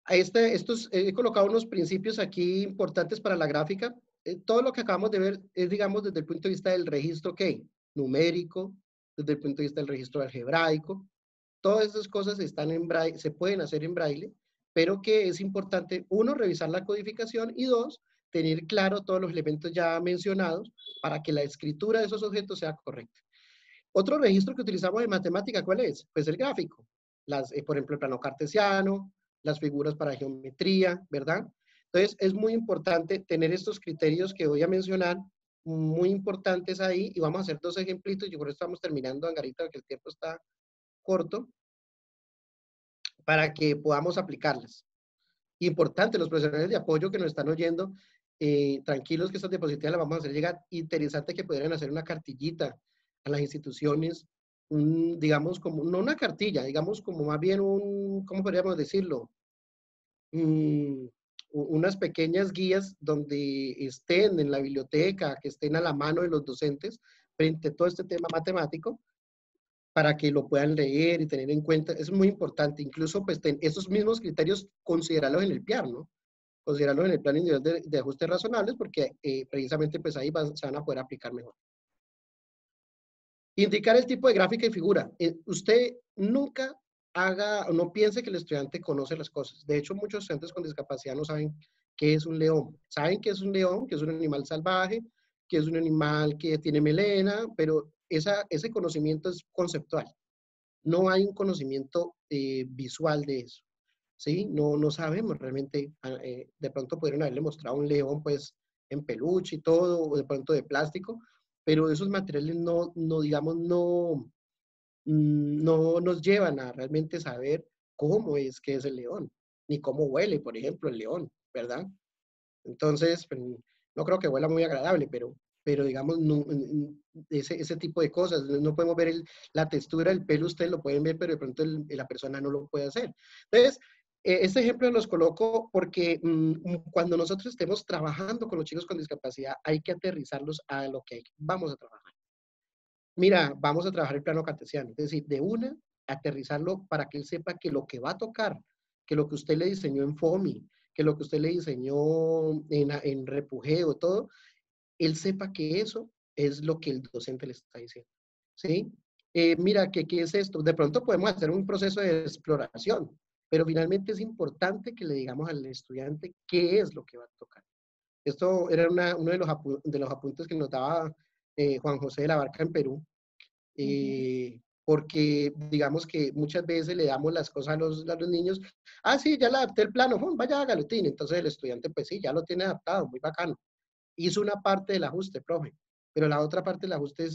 He colocado unos principios aquí importantes para la gráfica. Todo lo que acabamos de ver es, digamos, desde el punto de vista del registro, ¿qué? Numérico, desde el punto de vista del registro algebraico. Todas esas cosas están en braille, se pueden hacer en braille, pero que es importante, uno, revisar la codificación y dos, tener claro todos los elementos ya mencionados para que la escritura de esos objetos sea correcta. Otro registro que utilizamos en matemática, ¿cuál es? Pues el gráfico. Por ejemplo, el plano cartesiano, las figuras para geometría, ¿verdad? Entonces, es muy importante tener estos criterios que voy a mencionar, muy importantes ahí, y vamos a hacer dos ejemplitos, y por eso estamos terminando, Angarita, porque el tiempo está corto, para que podamos aplicarlas. Importante, los profesionales de apoyo que nos están oyendo, tranquilos que estas diapositivas las vamos a hacer llegar. Interesante que pudieran hacer una cartillita a las instituciones, digamos, como, no una cartilla, digamos, como más bien ¿cómo podríamos decirlo? Unas pequeñas guías donde estén en la biblioteca, que estén a la mano de los docentes frente a todo este tema matemático, para que lo puedan leer y tener en cuenta. Es muy importante, incluso pues esos mismos criterios considerarlos en el PIAR, ¿no? Considerarlos en el plan individual de ajustes razonables, porque precisamente pues ahí se van a poder aplicar mejor. Indicar el tipo de gráfica y figura. Usted nunca haga o no piense que el estudiante conoce las cosas. De hecho, muchos estudiantes con discapacidad no saben qué es un león. Saben que es un león, que es un animal salvaje, que es un animal que tiene melena, pero ese conocimiento es conceptual. No hay un conocimiento visual de eso. ¿Sí? No sabemos realmente. De pronto pudieron haberle mostrado un león, pues, en peluche y todo, o de pronto de plástico, pero esos materiales digamos, no nos llevan a realmente saber cómo es que es el león, ni cómo huele, por ejemplo, el león, ¿verdad? Entonces, pues, no creo que huela muy agradable, pero digamos, ese tipo de cosas, no podemos ver la textura del pelo, ustedes lo pueden ver, pero de pronto la persona no lo puede hacer. Entonces, este ejemplo los coloco porque cuando nosotros estemos trabajando con los chicos con discapacidad, hay que aterrizarlos a lo que vamos a trabajar. Mira, vamos a trabajar el plano cartesiano, es decir, de una, aterrizarlo para que él sepa que lo que va a tocar, que lo que usted le diseñó en FOMI, que lo que usted le diseñó en Repugeo, todo, él sepa que eso es lo que el docente le está diciendo, ¿sí? Mira, ¿qué es esto? De pronto podemos hacer un proceso de exploración, pero finalmente es importante que le digamos al estudiante qué es lo que va a tocar. Esto era uno de los apuntes que nos daba Juan José de la Barca en Perú, porque digamos que muchas veces le damos las cosas a los niños, sí, ya le adapté el plano, vaya, hágalo, Tini. Entonces el estudiante, pues sí, ya lo tiene adaptado, muy bacano. Hizo una parte del ajuste, profe, pero la otra parte del ajuste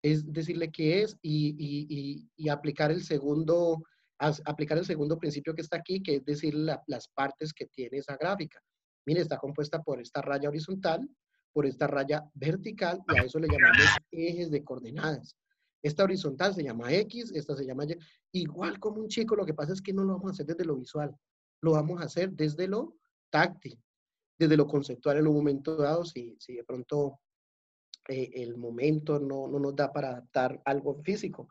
es decirle qué es y aplicar el segundo principio que está aquí, que es decir las partes que tiene esa gráfica. Mire, está compuesta por esta raya horizontal, por esta raya vertical, y a eso le llamamos ejes de coordenadas. Esta horizontal se llama X, esta se llama Y. Igual como un chico, lo que pasa es que no lo vamos a hacer desde lo visual, lo vamos a hacer desde lo táctil, desde lo conceptual en un momento dado, si de pronto el momento no nos da para adaptar algo físico.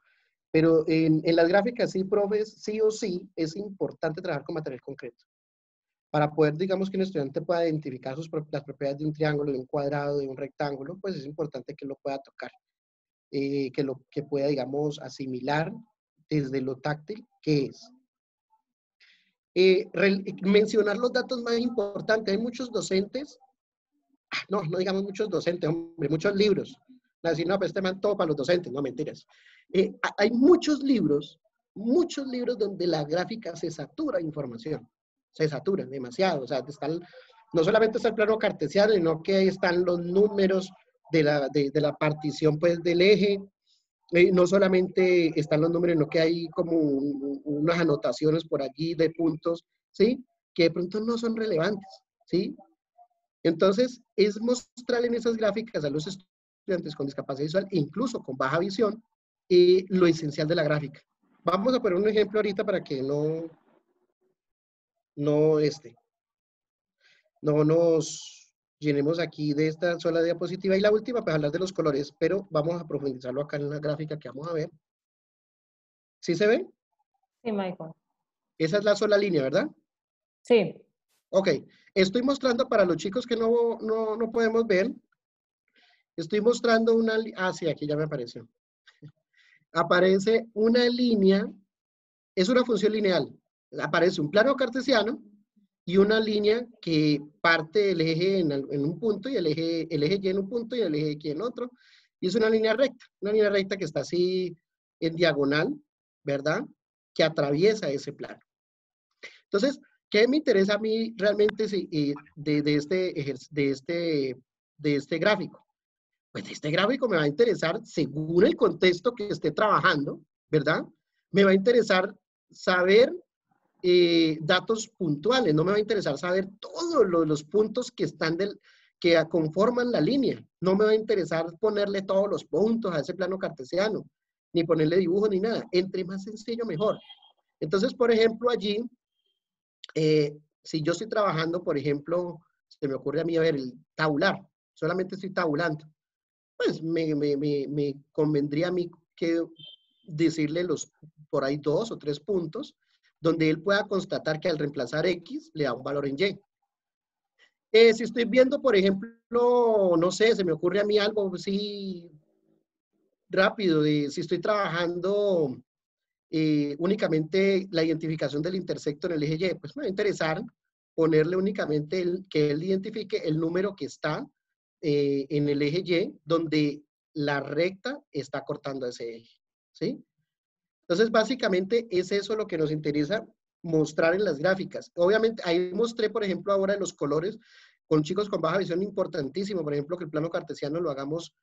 Pero en las gráficas, sí, profes, sí o sí, es importante trabajar con material concreto. Para poder, digamos, que un estudiante pueda identificar las propiedades de un triángulo, de un cuadrado, de un rectángulo, pues es importante que lo pueda tocar, que pueda, digamos, asimilar desde lo táctil qué es. Mencionar los datos más importantes. Hay muchos docentes, no digamos muchos docentes, hombre, muchos libros. Decir, no, pues este man todo para los docentes, no, mentiras. Hay muchos libros donde la gráfica se satura de información, se satura demasiado, o sea, no solamente está el plano cartesiano, sino que ahí están los números de la partición, pues, del eje. No solamente están los números, sino que hay como unas anotaciones por allí de puntos, ¿sí? Que de pronto no son relevantes, ¿sí? Entonces, es mostrar en esas gráficas a los estudiantes con discapacidad visual, incluso con baja visión, lo esencial de la gráfica. Vamos a poner un ejemplo ahorita para que no, no nos llenemos aquí de esta sola diapositiva. Y la última para hablar de los colores, pero vamos a profundizarlo acá en la gráfica que vamos a ver. ¿Sí se ve? Sí, Michael. Esa es la sola línea, ¿verdad? Sí. Ok. Estoy mostrando para los chicos que no podemos ver. Estoy mostrando una... Ah, sí, aquí ya me apareció. Aparece una línea, es una función lineal. Aparece un plano cartesiano y una línea que parte el eje en un punto y el eje Y en un punto y el eje X en otro. Y es una línea recta que está así en diagonal, ¿verdad? Que atraviesa ese plano. Entonces, ¿qué me interesa a mí realmente de este gráfico? Pues este gráfico me va a interesar según el contexto que esté trabajando, ¿verdad? Me va a interesar saber datos puntuales, no me va a interesar saber todos los puntos que que conforman la línea, no me va a interesar ponerle todos los puntos a ese plano cartesiano, ni ponerle dibujo ni nada, entre más sencillo mejor. Entonces, por ejemplo, allí, si yo estoy trabajando, por ejemplo, se me ocurre a mí, a ver, el tabular, solamente estoy tabulando, pues me convendría a mí que decirle por ahí 2 o 3 puntos, donde él pueda constatar que al reemplazar X le da un valor en Y. Si estoy viendo, por ejemplo, no sé, se me ocurre a mí algo así rápido, si estoy trabajando únicamente la identificación del intersecto en el eje Y, pues me va a interesar ponerle únicamente que él identifique el número que está en el eje Y, donde la recta está cortando ese eje, ¿sí? Entonces, básicamente es eso lo que nos interesa mostrar en las gráficas. Obviamente, ahí mostré, por ejemplo, ahora los colores con chicos con baja visión, importantísimo, por ejemplo, que el plano cartesiano lo hagamos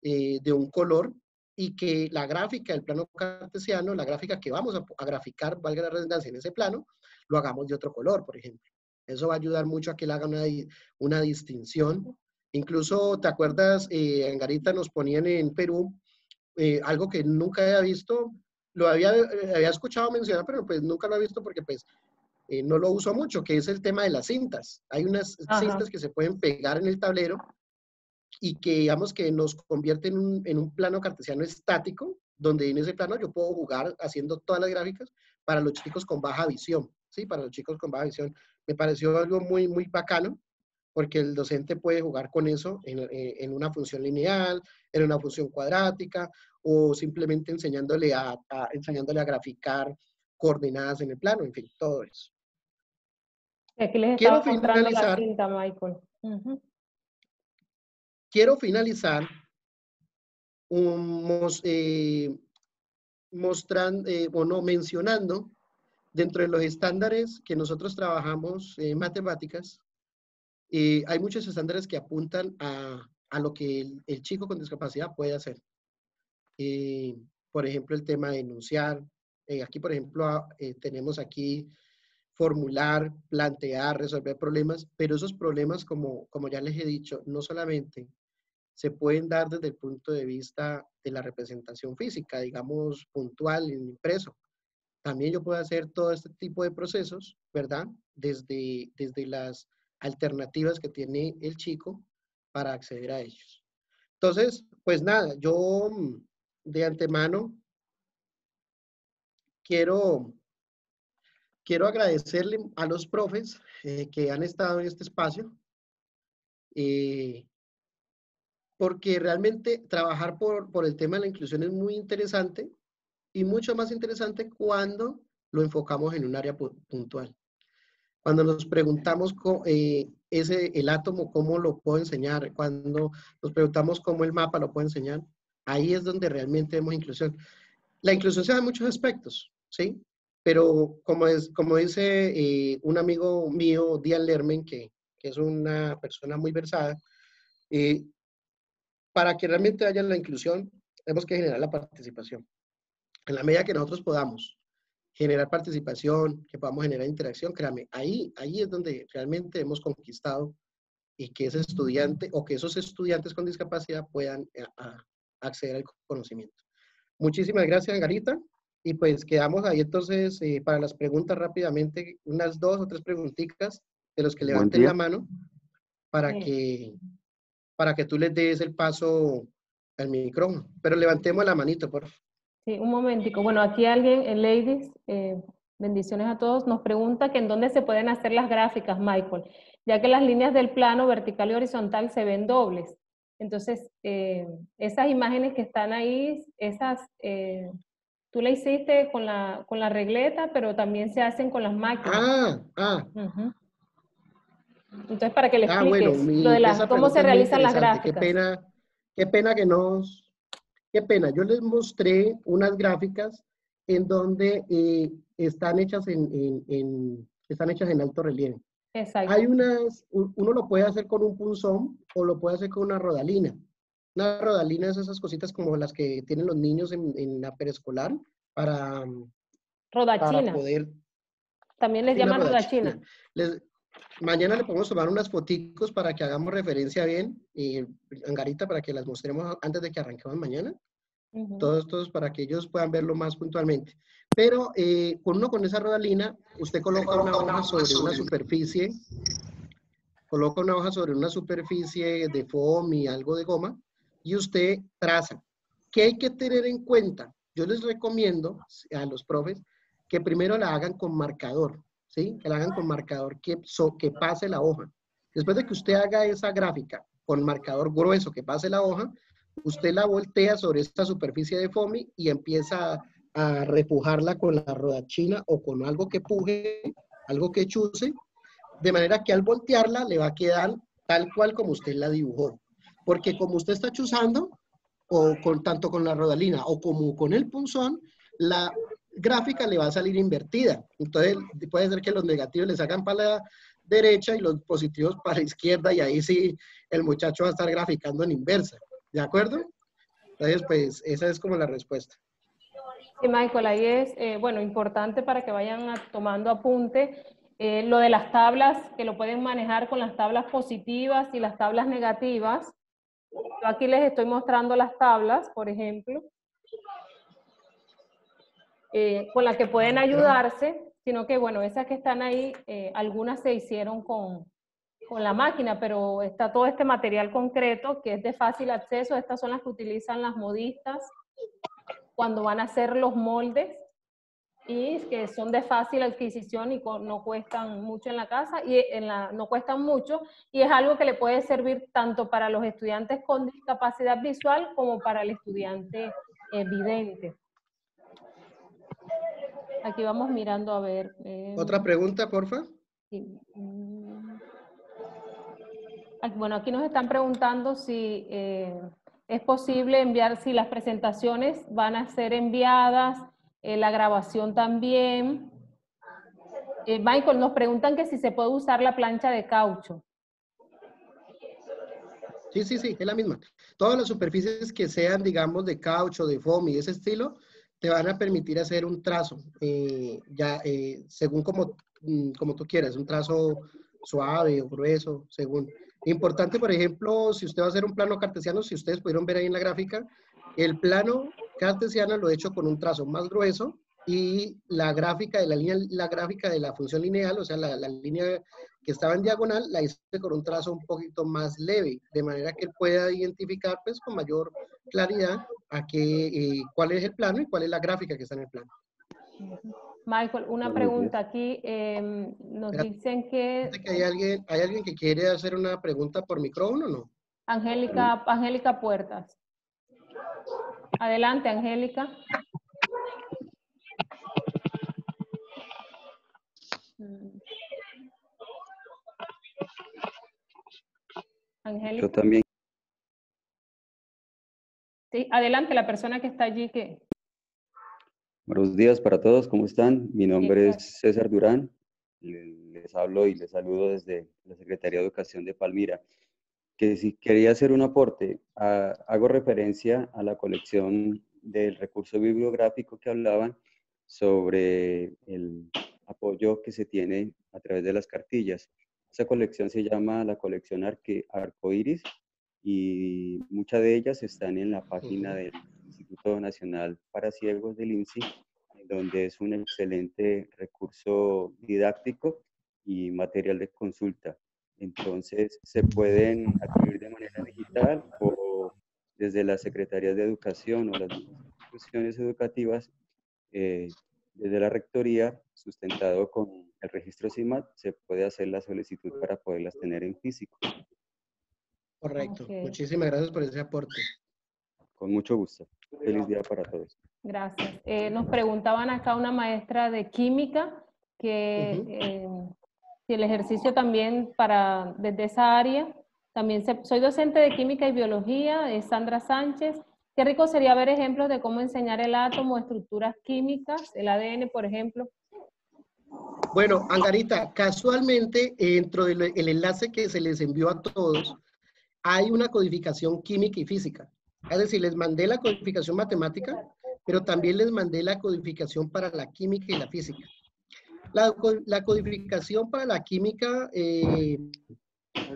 de un color y que la gráfica del plano cartesiano, la gráfica que vamos a graficar, valga la redundancia, en ese plano, lo hagamos de otro color, por ejemplo. Eso va a ayudar mucho a que él haga una distinción. Incluso, ¿te acuerdas? Angarita nos ponían en Perú algo que nunca había visto, había escuchado mencionar, pero pues nunca lo he visto porque pues no lo uso mucho, que es el tema de las cintas. Hay unas cintas que se pueden pegar en el tablero y que digamos que nos convierte en un plano cartesiano estático, donde en ese plano yo puedo jugar haciendo todas las gráficas para los chicos con baja visión, ¿sí? Para los chicos con baja visión. Me pareció algo muy, muy bacano, porque el docente puede jugar con eso en una función lineal, en una función cuadrática, o simplemente enseñándole a graficar coordenadas en el plano, en fin, todo eso. Aquí les Quiero estaba mostrando la finalizar, cinta, Michael. quiero finalizar mencionando dentro de los estándares que nosotros trabajamos en matemáticas, hay muchos estándares que apuntan a lo que el chico con discapacidad puede hacer. Por ejemplo, el tema de enunciar. Aquí, por ejemplo, tenemos aquí formular, plantear, resolver problemas, pero esos problemas, como ya les he dicho, no solamente se pueden dar desde el punto de vista de la representación física, digamos, puntual, en impreso. También yo puedo hacer todo este tipo de procesos, ¿verdad? Desde las alternativas que tiene el chico para acceder a ellos. Entonces, pues nada, yo de antemano quiero agradecerle a los profes que han estado en este espacio, porque realmente trabajar por el tema de la inclusión es muy interesante y mucho más interesante cuando lo enfocamos en un área puntual. Cuando nos preguntamos el átomo, ¿cómo lo puedo enseñar? Cuando nos preguntamos cómo el mapa lo puedo enseñar, ahí es donde realmente vemos inclusión. La inclusión se da en muchos aspectos, ¿sí? Pero como dice un amigo mío, Dian Lermen, que es una persona muy versada, eh, para que realmente haya la inclusión, tenemos que generar la participación. En la medida que nosotros podamos generar participación, que podamos generar interacción, créame, ahí es donde realmente hemos conquistado y que ese estudiante o que esos estudiantes con discapacidad puedan acceder al conocimiento. Muchísimas gracias, Angarita. Y pues quedamos ahí entonces para las preguntas rápidamente, unas 2 o 3 preguntitas de los que Buen levanten día. la mano para que tú les des el paso al micrófono. Pero levantemos la manito, por favor. Sí, un momentico. Bueno, aquí alguien, ladies, bendiciones a todos, nos pregunta que en dónde se pueden hacer las gráficas, Michael, ya que las líneas del plano vertical y horizontal se ven dobles. Entonces, esas imágenes que están ahí, esas, tú la hiciste con la regleta, pero también se hacen con las máquinas. Uh-huh. Entonces, para que le Bueno, expliques lo de esa cómo se pregunta es muy realizan las interesante. gráficas. Qué pena que nos... Qué pena. Yo les mostré unas gráficas en donde están hechas están hechas en alto relieve. Exacto. Hay uno lo puede hacer con un punzón o lo puede hacer con una rodalina. Una rodalina es esas cositas como las que tienen los niños en la preescolar para Rodachina. poder... También les llaman rodachina. Mañana le podemos tomar unas foticos para que hagamos referencia bien, Angarita, para que las mostremos antes de que arranquemos mañana. Uh-huh. Todos para que ellos puedan verlo más puntualmente. Pero con esa rodalina, usted coloca una hoja sobre una superficie, de foam y algo de goma, y usted traza. ¿Qué hay que tener en cuenta? Yo les recomiendo a los profes que primero la hagan con marcador, ¿sí? Que la hagan con marcador que pase la hoja. Después de que usted haga esa gráfica con marcador grueso que pase la hoja, usted la voltea sobre esta superficie de foam y empieza a repujarla con la rodachina o con algo que puje, algo que chuce, de manera que al voltearla le va a quedar tal cual como usted la dibujó. Porque como usted está chuzando, tanto con la rodalina o como con el punzón, la gráfica le va a salir invertida. Entonces puede ser que los negativos le sacan para la derecha y los positivos para la izquierda, y ahí sí el muchacho va a estar graficando en inversa. ¿De acuerdo? Entonces, pues esa es como la respuesta. Sí, Michael, ahí es, bueno, importante para que vayan tomando apunte. Lo de las tablas, que lo pueden manejar con las tablas positivas y las tablas negativas. Yo aquí les estoy mostrando las tablas, por ejemplo, con las que pueden ayudarse, sino que, bueno, esas que están ahí, algunas se hicieron con la máquina, pero está todo este material concreto que es de fácil acceso. Estas son las que utilizan las modistas cuando van a hacer los moldes, y que son de fácil adquisición y no cuestan mucho en la casa, y no cuestan mucho, y es algo que le puede servir tanto para los estudiantes con discapacidad visual como para el estudiante vidente. Aquí vamos mirando a ver. ¿Otra pregunta, porfa? Bueno, aquí nos están preguntando si es posible enviar, si las presentaciones van a ser enviadas, la grabación también. Michael, nos preguntan que si se puede usar la plancha de caucho. Sí, es la misma. Todas las superficies que sean, digamos, de caucho, de foam y de ese estilo, te van a permitir hacer un trazo, según como tú quieras, un trazo suave o grueso, según. Importante, por ejemplo, si usted va a hacer un plano cartesiano, si ustedes pudieron ver ahí en la gráfica, el plano cartesiano lo he hecho con un trazo más grueso, y la gráfica de la función lineal, o sea, la línea que estaba en diagonal, la hice con un trazo un poquito más leve, de manera que él pueda identificar, pues, con mayor claridad cuál es el plano y cuál es la gráfica que está en el plano. Michael, una pregunta aquí, nos dicen que... ¿Hay alguien que quiere hacer una pregunta por micrófono o no? Angélica Puertas. Adelante, Angélica. Angélica. Yo también. Sí, adelante, la persona que está allí. Buenos días para todos, ¿cómo están? Mi nombre es César Durán, les hablo y les saludo desde la Secretaría de Educación de Palmira. Que si quería hacer un aporte, hago referencia a la colección del recurso bibliográfico que hablaban sobre el apoyo que se tiene a través de las cartillas. Esa colección se llama la colección Arcoíris y muchas de ellas están en la página del Instituto Nacional para Ciegos del INSI, donde es un excelente recurso didáctico y material de consulta. Entonces, se pueden adquirir de manera digital o desde las secretarías de educación o las instituciones educativas, desde la rectoría, sustentado con el registro CIMAT, se puede hacer la solicitud para poderlas tener en físico. Correcto. Okay. Muchísimas gracias por ese aporte. Con mucho gusto. Feliz día para todos. Gracias. Nos preguntaban acá una maestra de química que si el ejercicio también desde esa área, también soy docente de química y biología, es Sandra Sánchez. Qué rico sería ver ejemplos de cómo enseñar el átomo, estructuras químicas, el ADN, por ejemplo. Bueno, Angarita, casualmente dentro del enlace que se les envió a todos, hay una codificación química y física. Es decir, les mandé la codificación matemática, pero también les mandé la codificación para la química y la física. La codificación para la química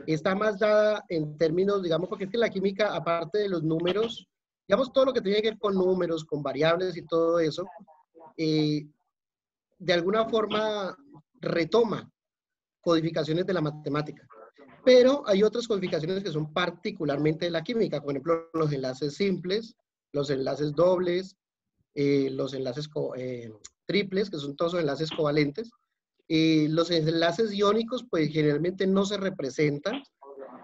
está más dada en términos, digamos, porque es que la química, aparte de los números, digamos, todo lo que tiene que ver con números, con variables y todo eso, de alguna forma retoma codificaciones de la matemática. Pero hay otras codificaciones que son particularmente de la química, por ejemplo, los enlaces simples, los enlaces dobles, los enlaces triples, que son todos los enlaces covalentes. Los enlaces iónicos, pues generalmente no se representan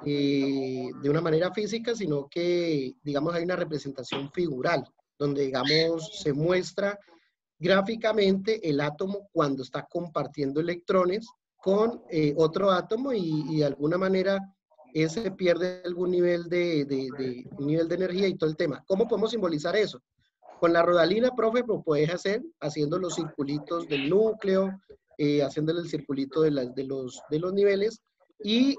de una manera física, sino que, digamos, hay una representación figural, donde, digamos, se muestra gráficamente el átomo cuando está compartiendo electrones con otro átomo y de alguna manera ese pierde algún nivel nivel de energía y todo el tema. ¿Cómo podemos simbolizar eso? Con la rodalina, profe, lo puedes hacer haciendo los circulitos del núcleo, haciéndole el circulito de los niveles y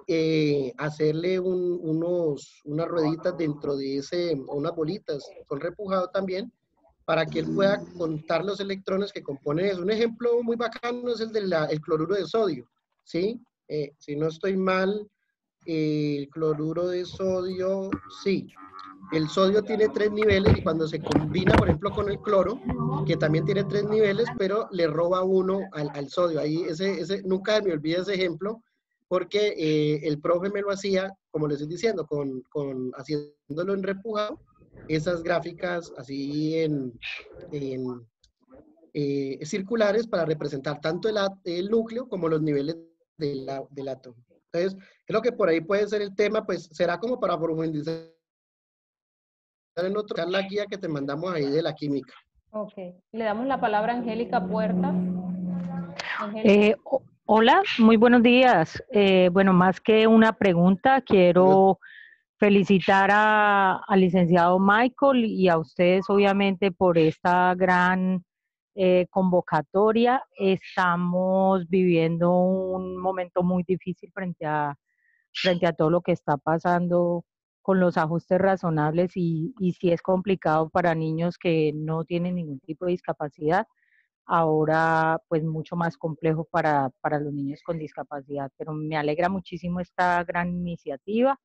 hacerle unas rueditas dentro de unas bolitas con repujado también, para que él pueda contar los electrones que componen eso. Un ejemplo muy bacano es el del cloruro de sodio, ¿sí? Si no estoy mal, el cloruro de sodio, sí. El sodio tiene 3 niveles y cuando se combina, por ejemplo, con el cloro, que también tiene 3 niveles, pero le roba uno al sodio. Ahí nunca me olvidé ese ejemplo, porque el profe me lo hacía, como les estoy diciendo, haciéndolo en repujado, esas gráficas así circulares para representar tanto el núcleo como los niveles del átomo. Entonces, creo que por ahí puede ser el tema, pues será como para profundizar en la guía que te mandamos ahí de la química. Ok, le damos la palabra a Angélica Puerta. Angélica. Hola, muy buenos días. Bueno, más que una pregunta, quiero felicitar al licenciado Michael y a ustedes obviamente por esta gran convocatoria. Estamos viviendo un momento muy difícil frente a todo lo que está pasando con los ajustes razonables y sí es complicado para niños que no tienen ningún tipo de discapacidad. Ahora pues mucho más complejo para los niños con discapacidad, pero me alegra muchísimo esta gran iniciativa.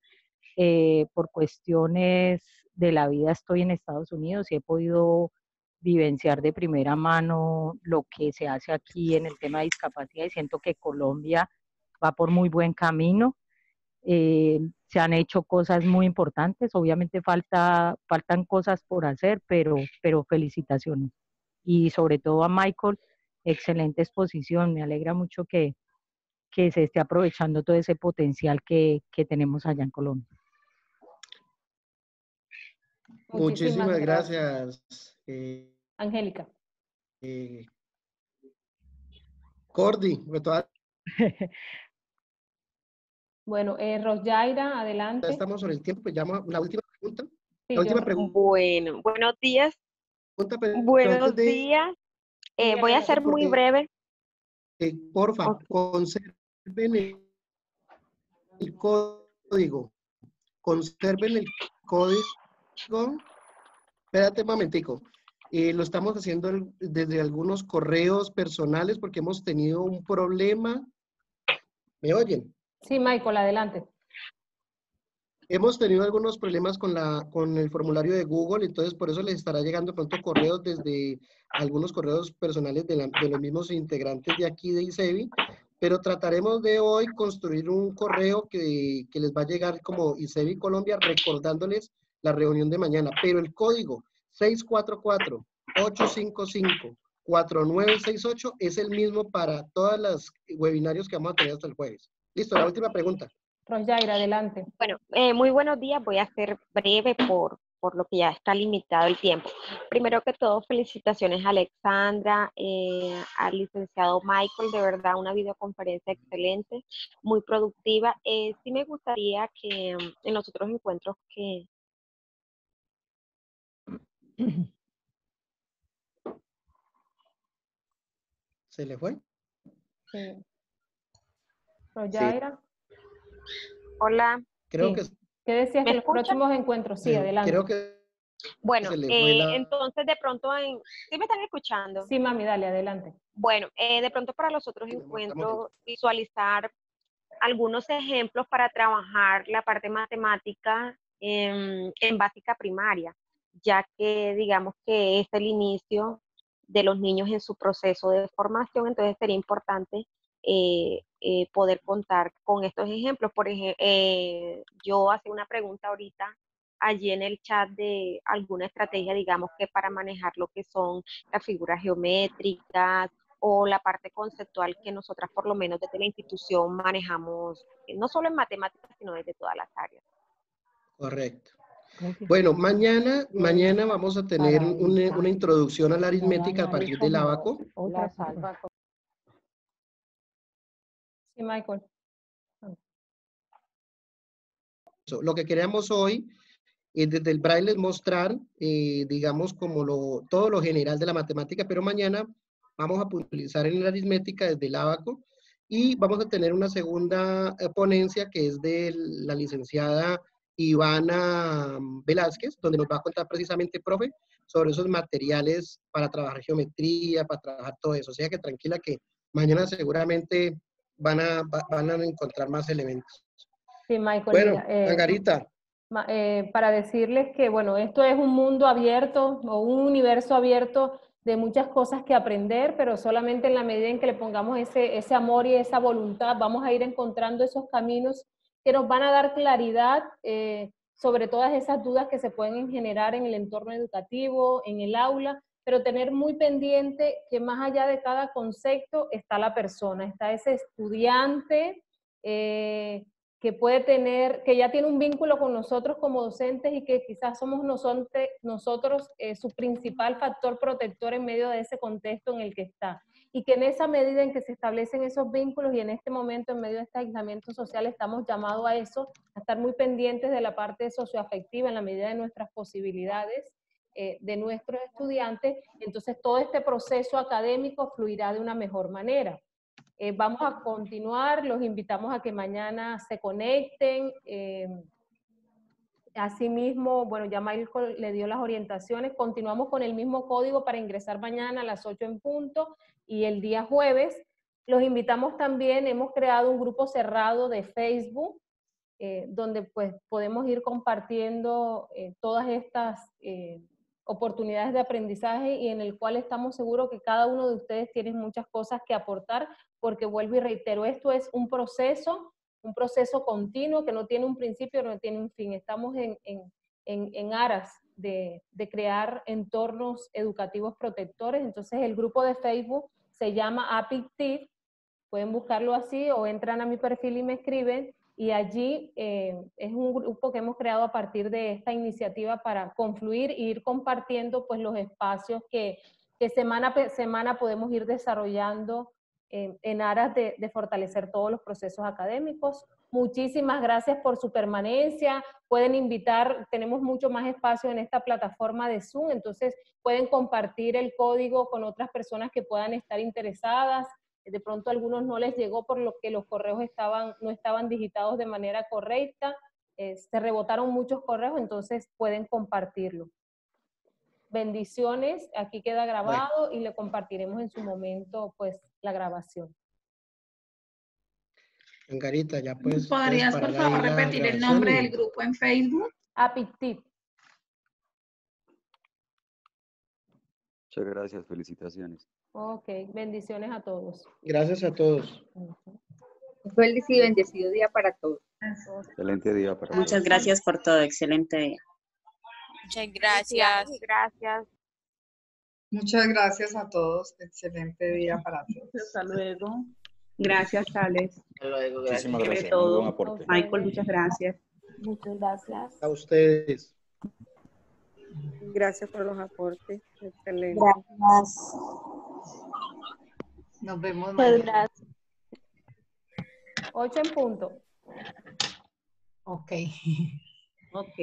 Por cuestiones de la vida estoy en Estados Unidos y he podido vivenciar de primera mano lo que se hace aquí en el tema de discapacidad y siento que Colombia va por muy buen camino. Se han hecho cosas muy importantes, obviamente faltan cosas por hacer, pero felicitaciones. Y sobre todo a Michael, excelente exposición, me alegra mucho que se esté aprovechando todo ese potencial que tenemos allá en Colombia. Muchísimas gracias. Angélica. Cordy. Bueno, Rosyaira, adelante. Ya estamos sobre el tiempo, pues llamo la última pregunta. Sí, la última pregunta. Bueno, buenos días. Buenos días. Voy a ser muy breve. Porfa, okay. Conserven el código. Conserven el código. Espérate un momentico. Lo estamos haciendo desde algunos correos personales porque hemos tenido un problema. ¿Me oyen? Sí, Michael, adelante. Hemos tenido algunos problemas con el formulario de Google, entonces por eso les estará llegando pronto correos desde algunos correos personales de los mismos integrantes de aquí de ICEBI, pero trataremos de hoy construir un correo que les va a llegar como ICEBI Colombia recordándoles la reunión de mañana, pero el código 644-855-4968 es el mismo para todas las webinarios que vamos a tener hasta el jueves. Listo, la última pregunta. Rosyaira, adelante. Bueno, muy buenos días. Voy a ser breve por lo que ya está limitado el tiempo. Primero que todo, felicitaciones a Alexandra, al licenciado Michael, de verdad una videoconferencia excelente, muy productiva. Sí me gustaría que en los otros encuentros que... ¿Se le fue? Sí. Sí. Rosyaira. Hola, Creo Sí. que ¿Qué decías ¿me de los escuchan? próximos encuentros? Sí, adelante. creo que Bueno, se le fue entonces de pronto ¿sí me están escuchando? Sí, mami, dale, adelante. Bueno, de pronto para los otros encuentros, visualizar algunos ejemplos para trabajar la parte matemática en básica primaria, ya que digamos que es el inicio de los niños en su proceso de formación, entonces sería importante poder contar con estos ejemplos. Por ejemplo, yo hacía una pregunta ahorita allí en el chat de alguna estrategia, digamos que para manejar lo que son las figuras geométricas, o la parte conceptual que nosotras por lo menos desde la institución manejamos, no solo en matemáticas, sino desde todas las áreas. correcto. Bueno, mañana vamos a tener Para una introducción a la no aritmética a dañar partir del ábaco. otra salva. Sí, Michael. Lo que queremos hoy es desde el braille es mostrar, digamos, como todo lo general de la matemática, pero mañana vamos a puntualizar en la aritmética desde el ábaco y vamos a tener una segunda ponencia que es de la licenciada Ivana Velázquez, donde nos va a contar precisamente, profe, sobre esos materiales para trabajar geometría, para trabajar todo eso. O sea que tranquila que mañana seguramente van a encontrar más elementos. Sí, Michael, Bueno, mira, Angarita. para decirles que, bueno, esto es un mundo abierto o un universo abierto de muchas cosas que aprender, pero solamente en la medida en que le pongamos ese amor y esa voluntad, vamos a ir encontrando esos caminos que nos van a dar claridad sobre todas esas dudas que se pueden generar en el entorno educativo, en el aula, pero tener muy pendiente que más allá de cada concepto está la persona, está ese estudiante, que puede tener, que ya tiene un vínculo con nosotros como docentes y que quizás somos nosotros su principal factor protector en medio de ese contexto en el que está. Y que en esa medida en que se establecen esos vínculos y en este momento en medio de este aislamiento social estamos llamados a eso, a estar muy pendientes de la parte socioafectiva en la medida de nuestras posibilidades de nuestros estudiantes, entonces todo este proceso académico fluirá de una mejor manera. Vamos a continuar, los invitamos a que mañana se conecten. Asimismo, bueno, ya Michael le dio las orientaciones, continuamos con el mismo código para ingresar mañana a las 8 en punto y el día jueves. Los invitamos también, hemos creado un grupo cerrado de Facebook, donde pues podemos ir compartiendo todas estas oportunidades de aprendizaje y en el cual estamos seguros que cada uno de ustedes tiene muchas cosas que aportar, porque vuelvo y reitero, esto es un proceso continuo que no tiene un principio, no tiene un fin. Estamos en aras de crear entornos educativos protectores, entonces el grupo de Facebook se llama APICTIV, pueden buscarlo así o entran a mi perfil y me escriben, y allí es un grupo que hemos creado a partir de esta iniciativa para confluir e ir compartiendo pues los espacios que semana a semana podemos ir desarrollando en aras de fortalecer todos los procesos académicos. Muchísimas gracias por su permanencia. Pueden invitar, tenemos mucho más espacio en esta plataforma de Zoom, entonces pueden compartir el código con otras personas que puedan estar interesadas. De pronto a algunos no les llegó por lo que los correos no estaban digitados de manera correcta, se rebotaron muchos correos, entonces pueden compartirlo. bendiciones, aquí queda grabado y le compartiremos en su momento pues la grabación. Angarita, ya pues. ¿Podrías por favor repetir el nombre del grupo en Facebook? Apictit. Muchas gracias, felicitaciones. Ok, bendiciones a todos. Gracias a todos. Feliz y bendecido día para todos. Excelente día para todos. Muchas gracias por todo. Excelente día. Muchas gracias. Gracias. Muchas gracias a todos. Excelente día para todos. Hasta luego. Gracias, Alex. Hasta luego, Muchísimas Sobre gracias. todo. Muy buen aporte. Michael, muchas gracias. Muchas gracias. A ustedes. Gracias por los aportes. Excelente. Gracias. Nos vemos Muchas mañana. gracias. 8 en punto. Ok. Ok.